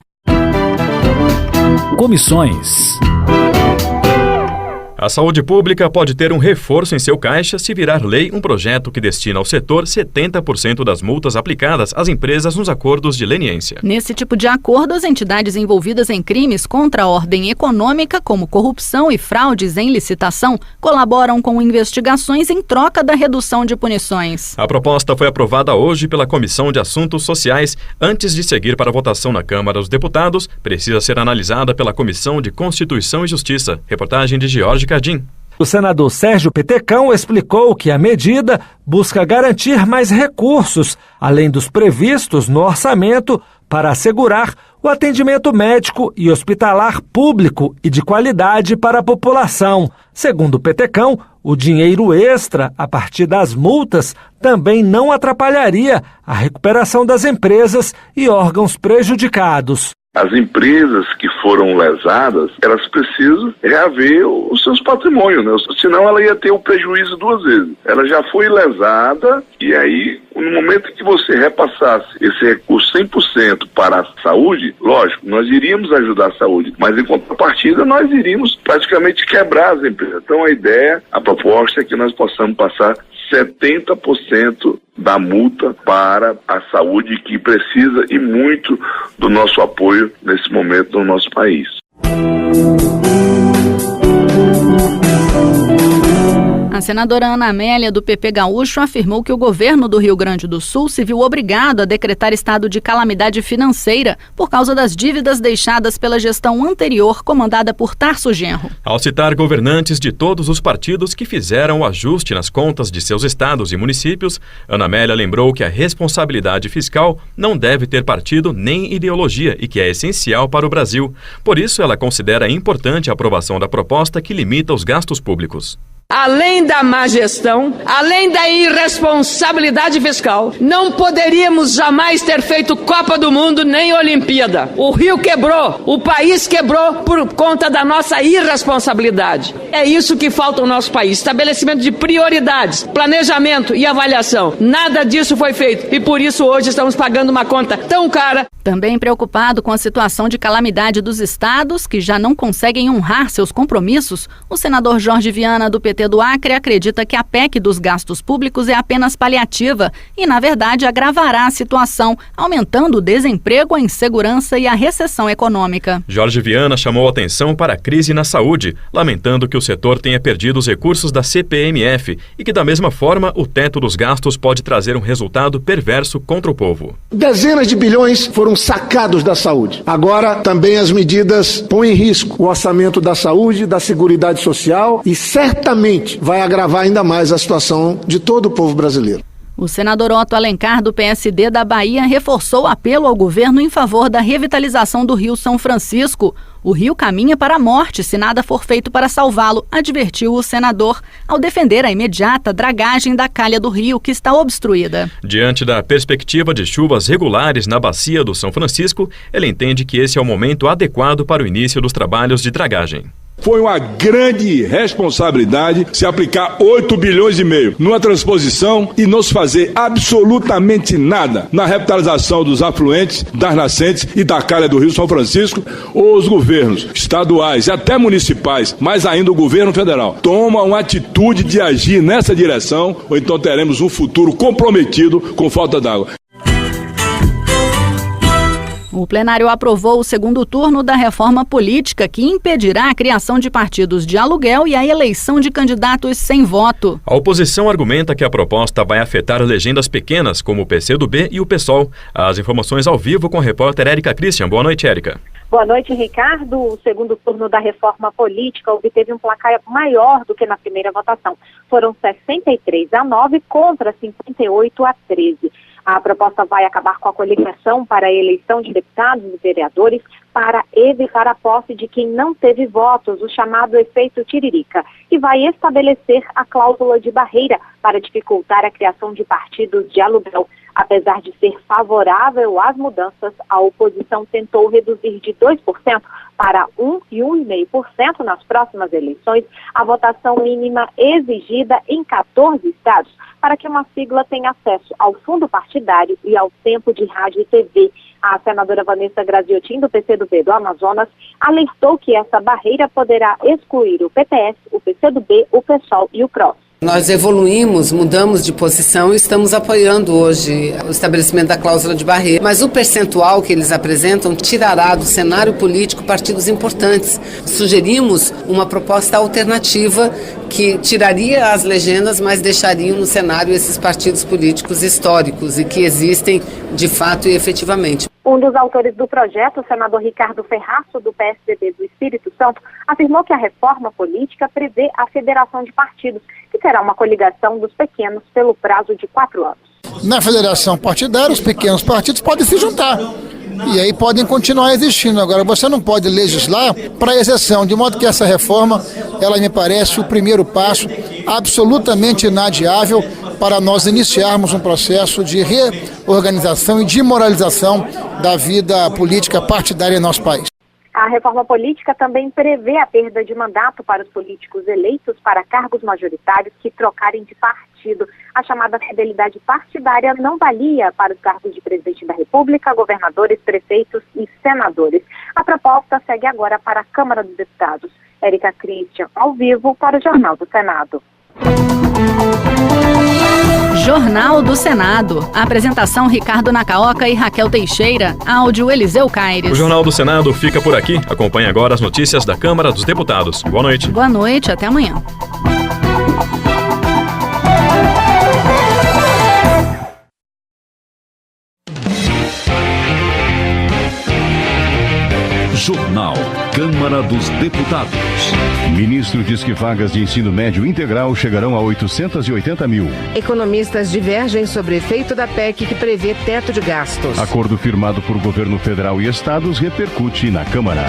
Comissões. A saúde pública pode ter um reforço em seu caixa se virar lei um projeto que destina ao setor 70% das multas aplicadas às empresas nos acordos de leniência. Nesse tipo de acordo, as entidades envolvidas em crimes contra a ordem econômica, como corrupção e fraudes em licitação, colaboram com investigações em troca da redução de punições. A proposta foi aprovada hoje pela Comissão de Assuntos Sociais. Antes de seguir para a votação na Câmara dos Deputados, precisa ser analisada pela Comissão de Constituição e Justiça. Reportagem de Jorge Cardim. O senador Sérgio Petecão explicou que a medida busca garantir mais recursos, além dos previstos no orçamento, para assegurar o atendimento médico e hospitalar público e de qualidade para a população. Segundo Petecão, o dinheiro extra a partir das multas também não atrapalharia a recuperação das empresas e órgãos prejudicados. As empresas que foram lesadas, elas precisam reaver os seus patrimônios, né? Senão ela ia ter o prejuízo 2 vezes. Ela já foi lesada e aí, no momento que você repassasse esse recurso 100% para a saúde, lógico, nós iríamos ajudar a saúde, mas em contrapartida nós iríamos praticamente quebrar as empresas. Então a proposta é que nós possamos passar 70% da multa para a saúde, que precisa e muito do nosso apoio nesse momento no nosso país. A senadora Ana Amélia, do PP Gaúcho, afirmou que o governo do Rio Grande do Sul se viu obrigado a decretar estado de calamidade financeira por causa das dívidas deixadas pela gestão anterior, comandada por Tarso Genro. Ao citar governantes de todos os partidos que fizeram o ajuste nas contas de seus estados e municípios, Ana Amélia lembrou que a responsabilidade fiscal não deve ter partido nem ideologia e que é essencial para o Brasil. Por isso, ela considera importante a aprovação da proposta que limita os gastos públicos. Além da má gestão, além da irresponsabilidade fiscal, não poderíamos jamais ter feito Copa do Mundo nem Olimpíada. O Rio quebrou, o país quebrou por conta da nossa irresponsabilidade. É isso que falta ao nosso país: estabelecimento de prioridades, planejamento e avaliação. Nada disso foi feito e por isso hoje estamos pagando uma conta tão cara. Também preocupado com a situação de calamidade dos estados, que já não conseguem honrar seus compromissos, o senador Jorge Viana, do PT do Acre, acredita que a PEC dos gastos públicos é apenas paliativa e, na verdade, agravará a situação, aumentando o desemprego, a insegurança e a recessão econômica. Jorge Viana chamou atenção para a crise na saúde, lamentando que o setor tenha perdido os recursos da CPMF e que, da mesma forma, o teto dos gastos pode trazer um resultado perverso contra o povo. Dezenas de bilhões foram sacados da saúde. Agora, também as medidas põem em risco o orçamento da saúde, da Seguridade Social e certamente vai agravar ainda mais a situação de todo o povo brasileiro. O senador Otto Alencar, do PSD da Bahia, reforçou o apelo ao governo em favor da revitalização do Rio São Francisco. O rio caminha para a morte se nada for feito para salvá-lo, advertiu o senador, ao defender a imediata dragagem da calha do rio, que está obstruída. Diante da perspectiva de chuvas regulares na bacia do São Francisco, ele entende que esse é o momento adequado para o início dos trabalhos de dragagem. Foi uma grande responsabilidade se aplicar 8 bilhões e meio numa transposição e não se fazer absolutamente nada na revitalização dos afluentes, das nascentes e da calha do Rio São Francisco. Os governos estaduais e até municipais, mas ainda o governo federal, toma uma atitude de agir nessa direção, ou então teremos um futuro comprometido com falta d'água. O plenário aprovou o segundo turno da reforma política, que impedirá a criação de partidos de aluguel e a eleição de candidatos sem voto. A oposição argumenta que a proposta vai afetar legendas pequenas, como o PCdoB e o PSOL. As informações ao vivo com a repórter Érica Christian. Boa noite, Érica. Boa noite, Ricardo. O segundo turno da reforma política obteve um placar maior do que na primeira votação. Foram 63-9 contra 58-13. A proposta vai acabar com a coligação para a eleição de deputados e vereadores para evitar a posse de quem não teve votos, o chamado efeito tiririca, e vai estabelecer a cláusula de barreira para dificultar a criação de partidos de aluguel. Apesar de ser favorável às mudanças, a oposição tentou reduzir de 2% para 1% e 1,5% nas próximas eleições a votação mínima exigida em 14 estados, para que uma sigla tenha acesso ao fundo partidário e ao tempo de rádio e TV. A senadora Vanessa Graziotin, do PCdoB do Amazonas, alertou que essa barreira poderá excluir o PTS, o PCdoB, o PSOL e o PROS. Nós evoluímos, mudamos de posição e estamos apoiando hoje o estabelecimento da cláusula de barreira. Mas o percentual que eles apresentam tirará do cenário político partidos importantes. Sugerimos uma proposta alternativa que tiraria as legendas, mas deixaria no cenário esses partidos políticos históricos e que existem de fato e efetivamente. Um dos autores do projeto, o senador Ricardo Ferraço, do PSDB do Espírito Santo, afirmou que a reforma política prevê a federação de partidos, que será uma coligação dos pequenos pelo prazo de 4 anos. Na federação partidária, os pequenos partidos podem se juntar. E aí podem continuar existindo. Agora, você não pode legislar para exceção, de modo que essa reforma, ela me parece o primeiro passo absolutamente inadiável para nós iniciarmos um processo de reorganização e de moralização da vida política partidária em nosso país. A reforma política também prevê a perda de mandato para os políticos eleitos para cargos majoritários que trocarem de partido. A chamada fidelidade partidária não valia para os cargos de presidente da República, governadores, prefeitos e senadores. A proposta segue agora para a Câmara dos Deputados. Érica Christian, ao vivo, para o Jornal do Senado. Jornal do Senado. Apresentação Ricardo Nacaoca e Raquel Teixeira. Áudio Eliseu Caires. O Jornal do Senado fica por aqui. Acompanhe agora as notícias da Câmara dos Deputados. Boa noite. Boa noite, até amanhã. Jornal Câmara dos Deputados. Ministro diz que vagas de ensino médio integral chegarão a 880 mil. Economistas divergem sobre efeito da PEC que prevê teto de gastos. Acordo firmado por governo federal e estados repercute na Câmara.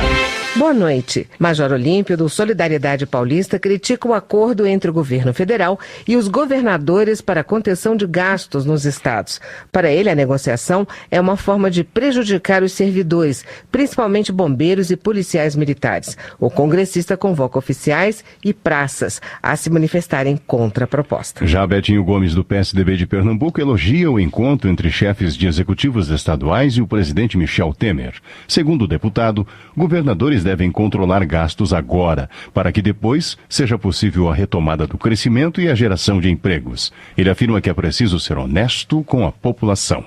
Boa noite. Major Olímpio, do Solidariedade Paulista, critica o acordo entre o governo federal e os governadores para a contenção de gastos nos estados. Para ele, a negociação é uma forma de prejudicar os servidores, principalmente bombeiros e policiais militares. O congressista convoca oficiais e praças a se manifestarem contra a proposta. Já Betinho Gomes, do PSDB de Pernambuco, elogia o encontro entre chefes de executivos estaduais e o presidente Michel Temer. Segundo o deputado, governadores devem controlar gastos agora, para que depois seja possível a retomada do crescimento e a geração de empregos. Ele afirma que é preciso ser honesto com a população.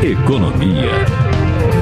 Economia.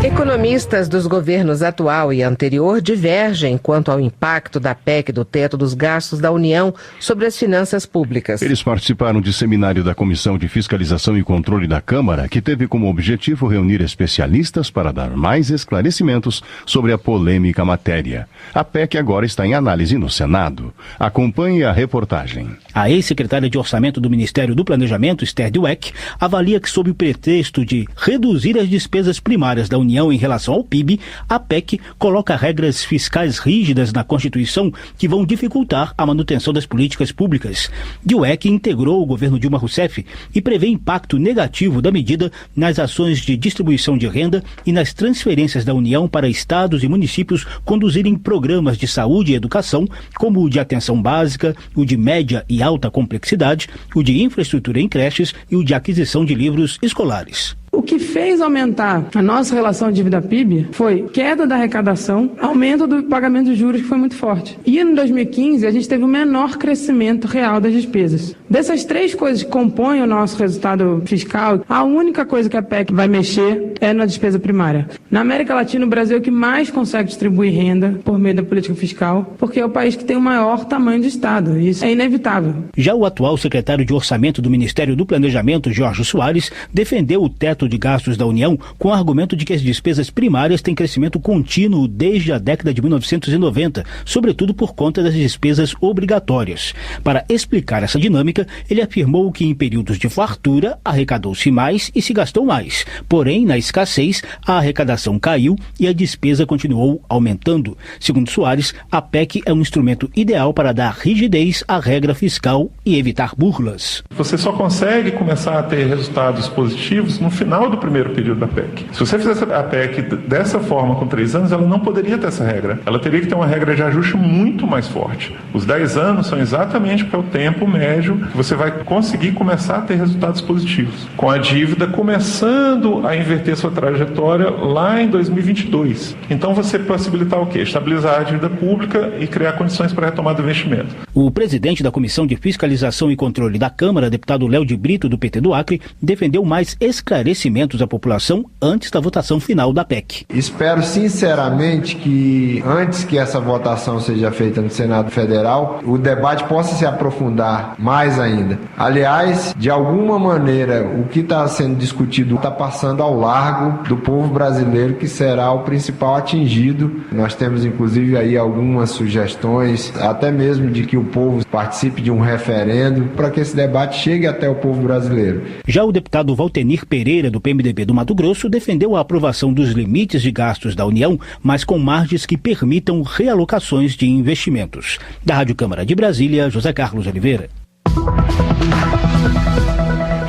Economistas dos governos atual e anterior divergem quanto ao impacto da PEC do teto dos gastos da União sobre as finanças públicas. Eles participaram de seminário da Comissão de Fiscalização e Controle da Câmara, que teve como objetivo reunir especialistas para dar mais esclarecimentos sobre a polêmica matéria. A PEC agora está em análise no Senado. Acompanhe a reportagem. A ex-secretária de Orçamento do Ministério do Planejamento, Esther Dweck, avalia que, sob o pretexto de reduzir as despesas primárias da União em relação ao PIB, a PEC coloca regras fiscais rígidas na Constituição que vão dificultar a manutenção das políticas públicas. Dweck integrou o governo Dilma Rousseff e prevê impacto negativo da medida nas ações de distribuição de renda e nas transferências da União para estados e municípios conduzirem programas de saúde e educação, como o de atenção básica, o de média e alta complexidade, o de infraestrutura em creches e o de aquisição de livros escolares. O que fez aumentar a nossa relação dívida-PIB foi queda da arrecadação, aumento do pagamento de juros, que foi muito forte. E em 2015, a gente teve o menor crescimento real das despesas. Dessas três coisas que compõem o nosso resultado fiscal, a única coisa que a PEC vai mexer é na despesa primária. Na América Latina, o Brasil é o que mais consegue distribuir renda por meio da política fiscal, porque é o país que tem o maior tamanho de Estado. E isso é inevitável. Já o atual secretário de Orçamento do Ministério do Planejamento, Jorge Soares, defendeu o teto de gastos da União com o argumento de que as despesas primárias têm crescimento contínuo desde a década de 1990, sobretudo por conta das despesas obrigatórias. Para explicar essa dinâmica, ele afirmou que em períodos de fartura arrecadou-se mais e se gastou mais. Porém, na escassez, a arrecadação caiu e a despesa continuou aumentando. Segundo Soares, a PEC é um instrumento ideal para dar rigidez à regra fiscal e evitar burlas. Você só consegue começar a ter resultados positivos no final do primeiro período da PEC. Se você fizesse a PEC dessa forma, com 3 anos, ela não poderia ter essa regra. Ela teria que ter uma regra de ajuste muito mais forte. Os 10 anos são exatamente porque é o tempo médio que você vai conseguir começar a ter resultados positivos. Com a dívida começando a inverter sua trajetória lá em 2022. Então você possibilitar o quê? Estabilizar a dívida pública e criar condições para a retomada do investimento. O presidente da Comissão de Fiscalização e Controle da Câmara, deputado Léo de Brito, do PT do Acre, defendeu mais esclarecimentos à população antes da votação final da PEC. Espero sinceramente que antes que essa votação seja feita no Senado Federal, o debate possa se aprofundar mais ainda. Aliás, de alguma maneira, o que está sendo discutido está passando ao largo do povo brasileiro, que será o principal atingido. Nós temos inclusive aí algumas sugestões, até mesmo de que o povo participe de um referendo, para que esse debate chegue até o povo brasileiro. Já o deputado Valtenir Pereira, do PMDB do Mato Grosso, defendeu a aprovação dos limites de gastos da União, mas com margens que permitam realocações de investimentos. Da Rádio Câmara de Brasília, José Carlos Oliveira.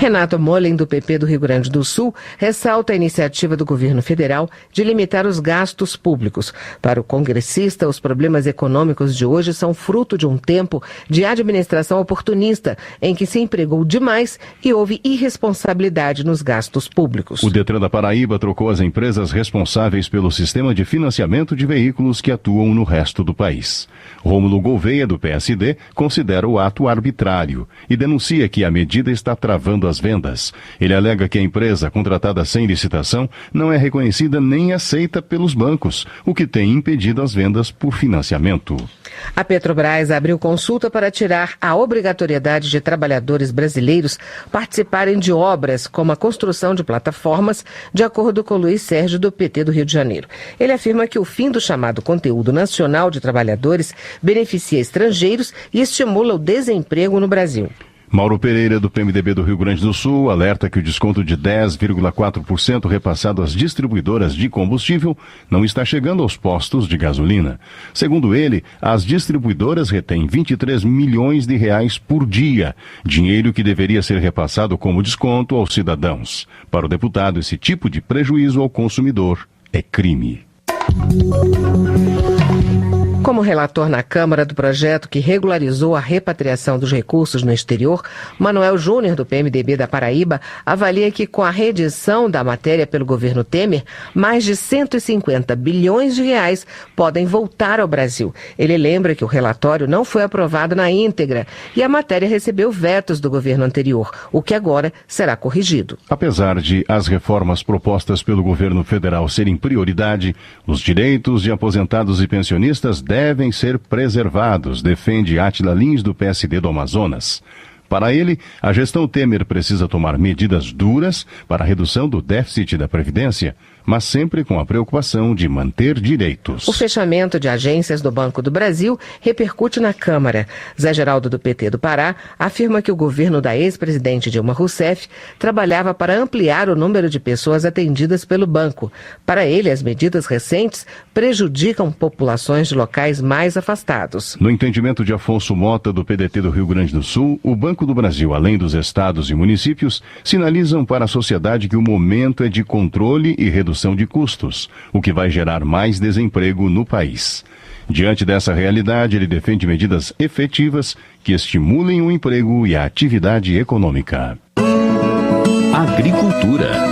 Renato Mollen, do PP do Rio Grande do Sul, ressalta a iniciativa do governo federal de limitar os gastos públicos. Para o congressista, os problemas econômicos de hoje são fruto de um tempo de administração oportunista, em que se empregou demais e houve irresponsabilidade nos gastos públicos. O Detran da Paraíba trocou as empresas responsáveis pelo sistema de financiamento de veículos que atuam no resto do país. Rômulo Gouveia, do PSD, considera o ato arbitrário e denuncia que a medida está travando as vendas. Ele alega que a empresa contratada sem licitação não é reconhecida nem aceita pelos bancos, o que tem impedido as vendas por financiamento. A Petrobras abriu consulta para tirar a obrigatoriedade de trabalhadores brasileiros participarem de obras como a construção de plataformas, de acordo com Luiz Sérgio, do PT do Rio de Janeiro. Ele afirma que o fim do chamado conteúdo nacional de trabalhadores beneficia estrangeiros e estimula o desemprego no Brasil. Mauro Pereira, do PMDB do Rio Grande do Sul, alerta que o desconto de 10,4% repassado às distribuidoras de combustível não está chegando aos postos de gasolina. Segundo ele, as distribuidoras retêm 23 milhões de reais por dia, dinheiro que deveria ser repassado como desconto aos cidadãos. Para o deputado, esse tipo de prejuízo ao consumidor é crime. Como relator na Câmara do projeto que regularizou a repatriação dos recursos no exterior, Manuel Júnior, do PMDB da Paraíba, avalia que com a reedição da matéria pelo governo Temer, mais de 150 bilhões de reais podem voltar ao Brasil. Ele lembra que o relatório não foi aprovado na íntegra e a matéria recebeu vetos do governo anterior, o que agora será corrigido. Apesar de as reformas propostas pelo governo federal serem prioridade, os direitos de aposentados e pensionistas devem ser preservados, defende Átila Lins, do PSD do Amazonas. Para ele, a gestão Temer precisa tomar medidas duras para a redução do déficit da Previdência, mas sempre com a preocupação de manter direitos. O fechamento de agências do Banco do Brasil repercute na Câmara. Zé Geraldo, do PT do Pará, afirma que o governo da ex-presidente Dilma Rousseff trabalhava para ampliar o número de pessoas atendidas pelo banco. Para ele, as medidas recentes prejudicam populações de locais mais afastados. No entendimento de Afonso Mota, do PDT do Rio Grande do Sul, o Banco do Brasil, além dos estados e municípios, sinalizam para a sociedade que o momento é de controle e redução de custos, o que vai gerar mais desemprego no país. Diante dessa realidade, ele defende medidas efetivas que estimulem o emprego e a atividade econômica. Agricultura.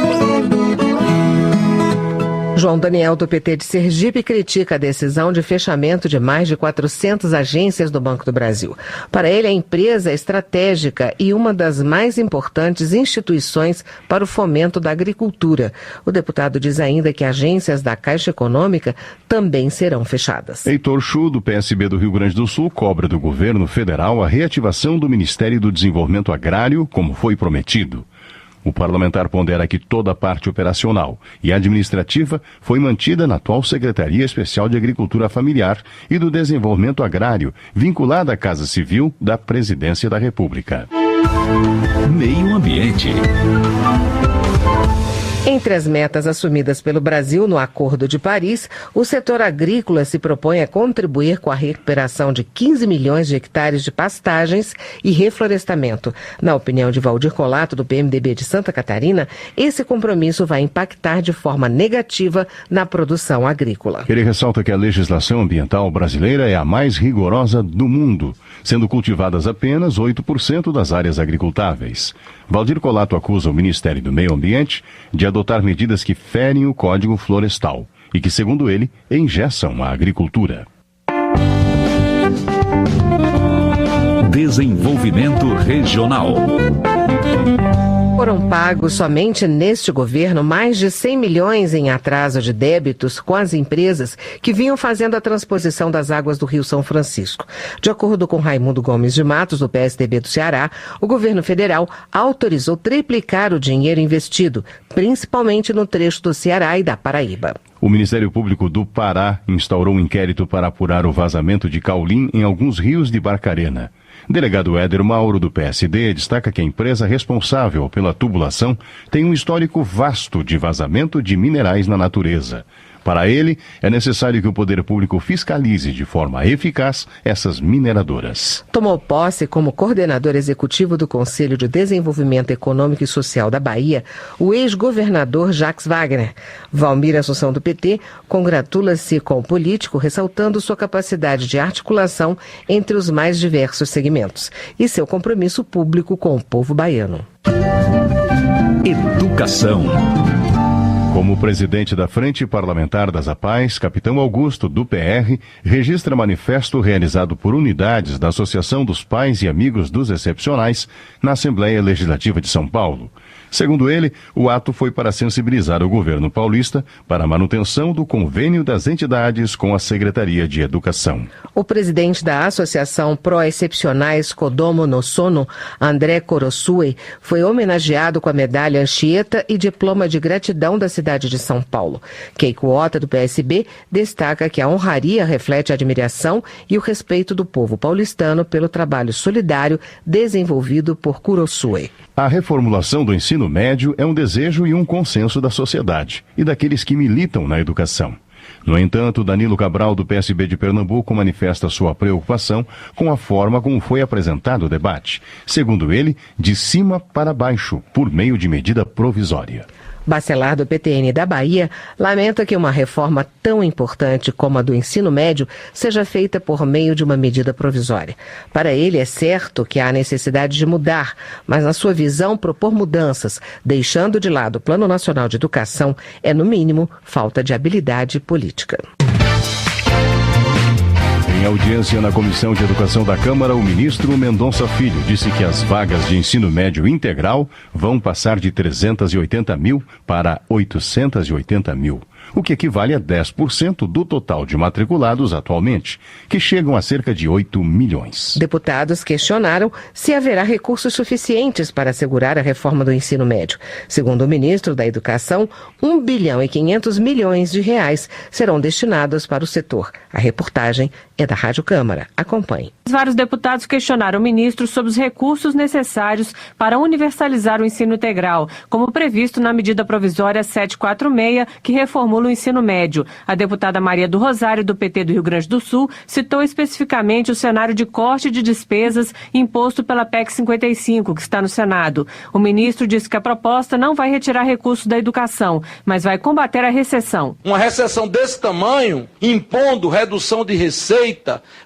João Daniel, do PT de Sergipe, critica a decisão de fechamento de mais de 400 agências do Banco do Brasil. Para ele, a empresa é estratégica e uma das mais importantes instituições para o fomento da agricultura. O deputado diz ainda que agências da Caixa Econômica também serão fechadas. Heitor Chu, do PSB do Rio Grande do Sul, cobra do governo federal a reativação do Ministério do Desenvolvimento Agrário, como foi prometido. O parlamentar pondera que toda a parte operacional e administrativa foi mantida na atual Secretaria Especial de Agricultura Familiar e do Desenvolvimento Agrário, vinculada à Casa Civil da Presidência da República. Meio Ambiente. Entre as metas assumidas pelo Brasil no Acordo de Paris, o setor agrícola se propõe a contribuir com a recuperação de 15 milhões de hectares de pastagens e reflorestamento. Na opinião de Valdir Colato, do PMDB de Santa Catarina, esse compromisso vai impactar de forma negativa na produção agrícola. Ele ressalta que a legislação ambiental brasileira é a mais rigorosa do mundo, sendo cultivadas apenas 8% das áreas agricultáveis. Valdir Colato acusa o Ministério do Meio Ambiente de adotar medidas que ferem o Código Florestal e que, segundo ele, engessam a agricultura. Desenvolvimento Regional. Foram pagos somente neste governo mais de 100 milhões em atraso de débitos com as empresas que vinham fazendo a transposição das águas do Rio São Francisco. De acordo com Raimundo Gomes de Matos, do PSDB do Ceará, o governo federal autorizou triplicar o dinheiro investido, principalmente no trecho do Ceará e da Paraíba. O Ministério Público do Pará instaurou um inquérito para apurar o vazamento de caulim em alguns rios de Barcarena. Delegado Éder Mauro, do PSD, destaca que a empresa responsável pela tubulação tem um histórico vasto de vazamento de minerais na natureza. Para ele, é necessário que o poder público fiscalize de forma eficaz essas mineradoras. Tomou posse como coordenador executivo do Conselho de Desenvolvimento Econômico e Social da Bahia o ex-governador Jacques Wagner. Valmir Assunção, do PT, congratula-se com o político, ressaltando sua capacidade de articulação entre os mais diversos segmentos e seu compromisso público com o povo baiano. Educação. Como presidente da Frente Parlamentar das APAES, Capitão Augusto, do PR, registra manifesto realizado por unidades da Associação dos Pais e Amigos dos Excepcionais na Assembleia Legislativa de São Paulo. Segundo ele, o ato foi para sensibilizar o governo paulista para a manutenção do convênio das entidades com a Secretaria de Educação. O presidente da Associação Pró-Excepcionais Kodomo no Sono, André Corosue, foi homenageado com a medalha Anchieta e diploma de gratidão da cidade de São Paulo. Keiko Ota, do PSB, destaca que a honraria reflete a admiração e o respeito do povo paulistano pelo trabalho solidário desenvolvido por Corosue. A reformulação do ensino médio é um desejo e um consenso da sociedade e daqueles que militam na educação. No entanto, Danilo Cabral, do PSB de Pernambuco, manifesta sua preocupação com a forma como foi apresentado o debate. Segundo ele, de cima para baixo, por meio de medida provisória. Bacelar, do PTN da Bahia, lamenta que uma reforma tão importante como a do ensino médio seja feita por meio de uma medida provisória. Para ele, é certo que há necessidade de mudar, mas na sua visão, propor mudanças, deixando de lado o Plano Nacional de Educação, é, no mínimo, falta de habilidade política. Em audiência na Comissão de Educação da Câmara, o ministro Mendonça Filho disse que as vagas de ensino médio integral vão passar de 380 mil para 880 mil, o que equivale a 10% do total de matriculados atualmente, que chegam a cerca de 8 milhões. Deputados questionaram se haverá recursos suficientes para assegurar a reforma do ensino médio. Segundo o ministro da Educação, 1 bilhão e 500 milhões de reais serão destinados para o setor. A reportagem é da Rádio Câmara. Acompanhe. Vários deputados questionaram o ministro sobre os recursos necessários para universalizar o ensino integral, como previsto na medida provisória 746, que reformula o ensino médio. A deputada Maria do Rosário, do PT do Rio Grande do Sul, citou especificamente o cenário de corte de despesas imposto pela PEC 55, que está no Senado. O ministro disse que a proposta não vai retirar recursos da educação, mas vai combater a recessão. Uma recessão desse tamanho, impondo redução de receita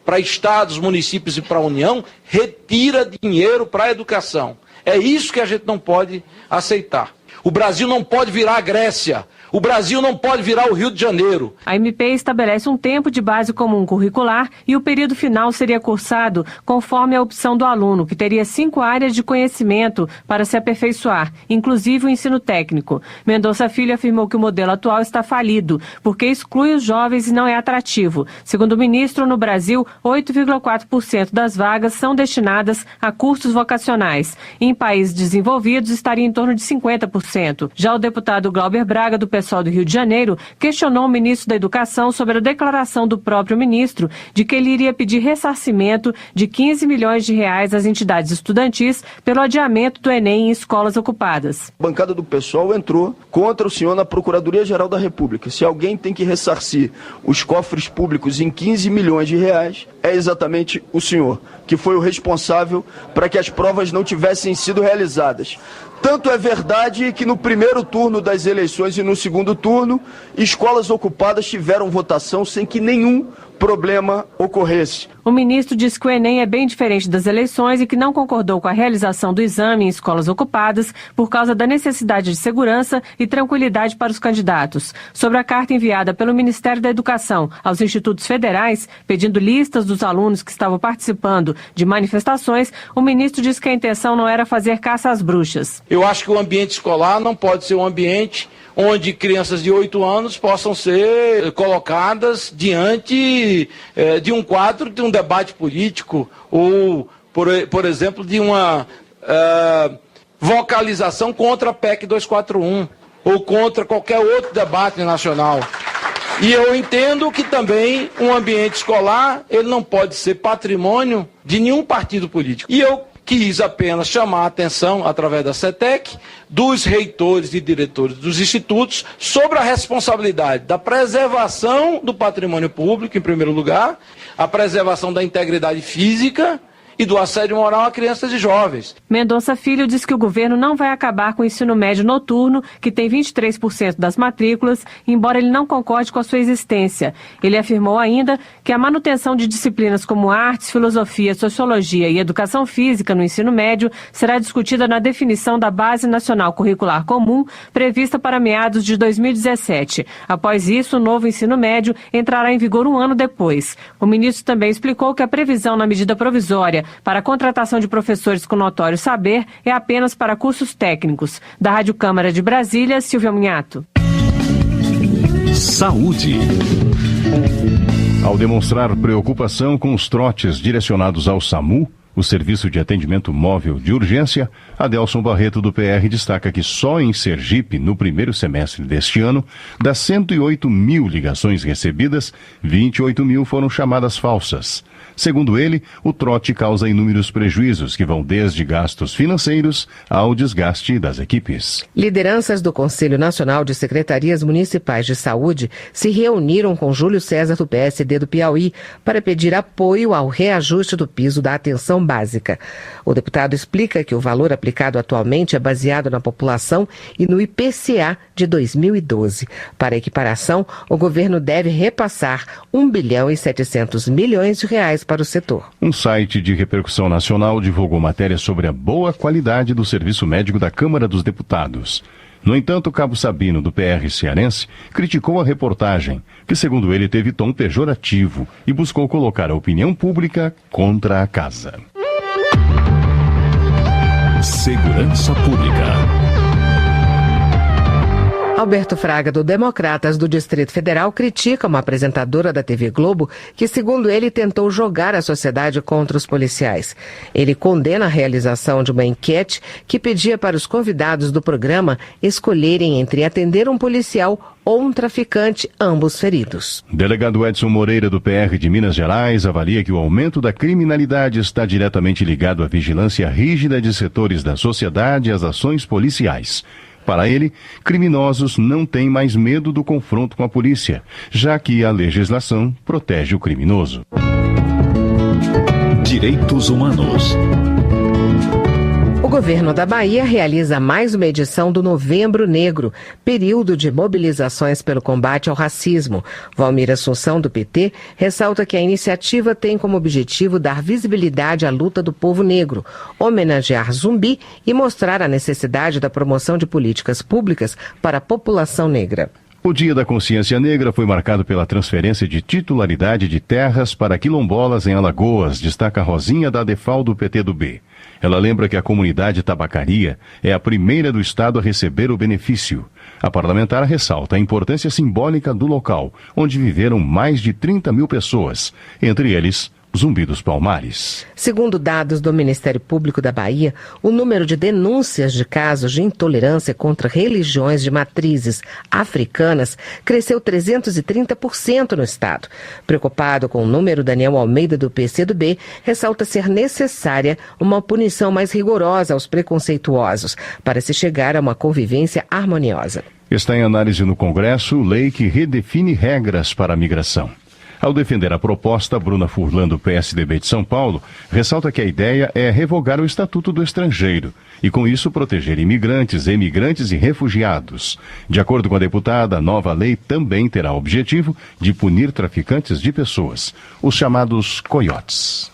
para estados, municípios e para a União, retira dinheiro para a educação. É isso que a gente não pode aceitar. O Brasil não pode virar a Grécia. O Brasil não pode virar o Rio de Janeiro. A MP estabelece um tempo de base comum curricular e o período final seria cursado conforme a opção do aluno, que teria 5 áreas de conhecimento para se aperfeiçoar, inclusive o ensino técnico. Mendonça Filho afirmou que o modelo atual está falido, porque exclui os jovens e não é atrativo. Segundo o ministro, no Brasil, 8,4% das vagas são destinadas a cursos vocacionais. Em países desenvolvidos, estaria em torno de 50%. Já o deputado Glauber Braga, do PSOL do Rio de Janeiro, questionou o ministro da Educação sobre a declaração do próprio ministro de que ele iria pedir ressarcimento de 15 milhões de reais às entidades estudantis pelo adiamento do Enem em escolas ocupadas. A bancada do PSOL entrou contra o senhor na Procuradoria-Geral da República. Se alguém tem que ressarcir os cofres públicos em 15 milhões de reais, é exatamente o senhor, que foi o responsável para que as provas não tivessem sido realizadas. Tanto é verdade que no primeiro turno das eleições e no segundo turno, escolas ocupadas tiveram votação sem que nenhum problema ocorresse. O ministro disse que o Enem é bem diferente das eleições e que não concordou com a realização do exame em escolas ocupadas por causa da necessidade de segurança e tranquilidade para os candidatos. Sobre a carta enviada pelo Ministério da Educação aos institutos federais, pedindo listas dos alunos que estavam participando de manifestações, o ministro disse que a intenção não era fazer caça às bruxas. Eu acho que o ambiente escolar não pode ser um ambiente onde crianças de 8 anos possam ser colocadas diante de um quadro de um debate político ou, por exemplo, de uma vocalização contra a PEC 241 ou contra qualquer outro debate nacional. E eu entendo que também um ambiente escolar ele não pode ser patrimônio de nenhum partido político. E eu quis apenas chamar a atenção, através da CETEC, dos reitores e diretores dos institutos sobre a responsabilidade da preservação do patrimônio público, em primeiro lugar, a preservação da integridade física e do assédio moral a crianças e jovens. Mendonça Filho diz que o governo não vai acabar com o ensino médio noturno, que tem 23% das matrículas, embora ele não concorde com a sua existência. Ele afirmou ainda que a manutenção de disciplinas como artes, filosofia, sociologia e educação física no ensino médio será discutida na definição da Base Nacional Curricular Comum, prevista para meados de 2017. Após isso, o novo ensino médio entrará em vigor um ano depois. O ministro também explicou que a previsão na medida provisória para a contratação de professores com notório saber é apenas para cursos técnicos. Da Rádio Câmara de Brasília, Silvia Munhato. Saúde. Ao demonstrar preocupação com os trotes direcionados ao SAMU, o Serviço de Atendimento Móvel de Urgência, Adelson Barreto, do PR, destaca que só em Sergipe, no primeiro semestre deste ano, das 108 mil ligações recebidas, 28 mil foram chamadas falsas. Segundo ele, o trote causa inúmeros prejuízos que vão desde gastos financeiros ao desgaste das equipes. Lideranças do Conselho Nacional de Secretarias Municipais de Saúde se reuniram com Júlio César, do PSD do Piauí, para pedir apoio ao reajuste do piso da atenção básica. O deputado explica que o valor aplicado atualmente é baseado na população e no IPCA de 2012. Para a equiparação, o governo deve repassar 1 bilhão e 700 milhões de reais para o setor. Um site de repercussão nacional divulgou matéria sobre a boa qualidade do serviço médico da Câmara dos Deputados. No entanto, Cabo Sabino, do PR cearense, criticou a reportagem, que, segundo ele, teve tom pejorativo e buscou colocar a opinião pública contra a casa. Segurança Pública. Alberto Fraga, do Democratas do Distrito Federal, critica uma apresentadora da TV Globo que, segundo ele, tentou jogar a sociedade contra os policiais. Ele condena a realização de uma enquete que pedia para os convidados do programa escolherem entre atender um policial ou um traficante, ambos feridos. Delegado Edson Moreira, do PR de Minas Gerais, avalia que o aumento da criminalidade está diretamente ligado à vigilância rígida de setores da sociedade e às ações policiais. Para ele, criminosos não têm mais medo do confronto com a polícia, já que a legislação protege o criminoso. Direitos Humanos. O governo da Bahia realiza mais uma edição do Novembro Negro, período de mobilizações pelo combate ao racismo. Valmir Assunção, do PT, ressalta que a iniciativa tem como objetivo dar visibilidade à luta do povo negro, homenagear Zumbi e mostrar a necessidade da promoção de políticas públicas para a população negra. O Dia da Consciência Negra foi marcado pela transferência de titularidade de terras para quilombolas em Alagoas, destaca Rosinha da Defal, do PT do B. Ela lembra que a comunidade Tabacaria é a primeira do estado a receber o benefício. A parlamentar ressalta a importância simbólica do local, onde viveram mais de 30 mil pessoas, entre eles Zumbi dos Palmares. Segundo dados do Ministério Público da Bahia, o número de denúncias de casos de intolerância contra religiões de matrizes africanas cresceu 330% no estado. Preocupado com o número, Daniel Almeida, do PCdoB, ressalta ser necessária uma punição mais rigorosa aos preconceituosos para se chegar a uma convivência harmoniosa. Está em análise no Congresso lei que redefine regras para a migração. Ao defender a proposta, Bruna Furlan, do PSDB de São Paulo, ressalta que a ideia é revogar o Estatuto do Estrangeiro e, com isso, proteger imigrantes, emigrantes e refugiados. De acordo com a deputada, a nova lei também terá o objetivo de punir traficantes de pessoas, os chamados coiotes.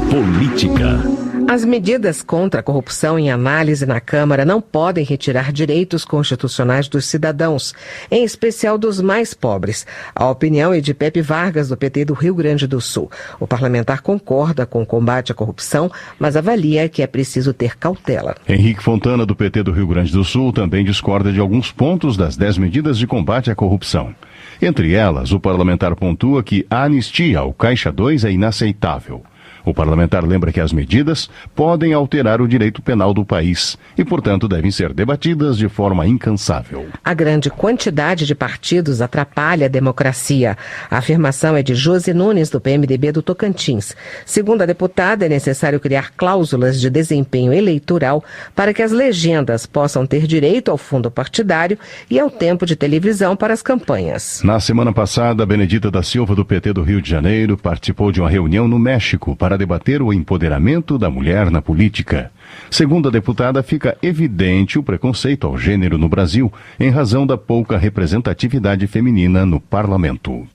Política. As medidas contra a corrupção em análise na Câmara não podem retirar direitos constitucionais dos cidadãos, em especial dos mais pobres. A opinião é de Pepe Vargas, do PT do Rio Grande do Sul. O parlamentar concorda com o combate à corrupção, mas avalia que é preciso ter cautela. Henrique Fontana, do PT do Rio Grande do Sul, também discorda de alguns pontos das 10 medidas de combate à corrupção. Entre elas, o parlamentar pontua que a anistia ao Caixa 2 é inaceitável. O parlamentar lembra que as medidas podem alterar o direito penal do país e, portanto, devem ser debatidas de forma incansável. A grande quantidade de partidos atrapalha a democracia. A afirmação é de Josi Nunes, do PMDB do Tocantins. Segundo a deputada, é necessário criar cláusulas de desempenho eleitoral para que as legendas possam ter direito ao fundo partidário e ao tempo de televisão para as campanhas. Na semana passada, Benedita da Silva, do PT do Rio de Janeiro, participou de uma reunião no México para debater o empoderamento da mulher na política. Segundo a deputada, fica evidente o preconceito ao gênero no Brasil, em razão da pouca representatividade feminina no parlamento.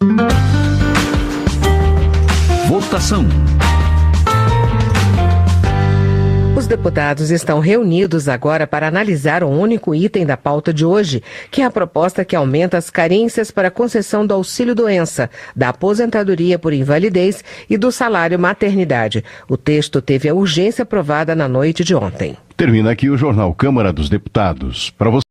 Votação. Os deputados estão reunidos agora para analisar um único item da pauta de hoje, que é a proposta que aumenta as carências para a concessão do auxílio-doença, da aposentadoria por invalidez e do salário maternidade. O texto teve a urgência aprovada na noite de ontem. Termina aqui o Jornal Câmara dos Deputados. Para você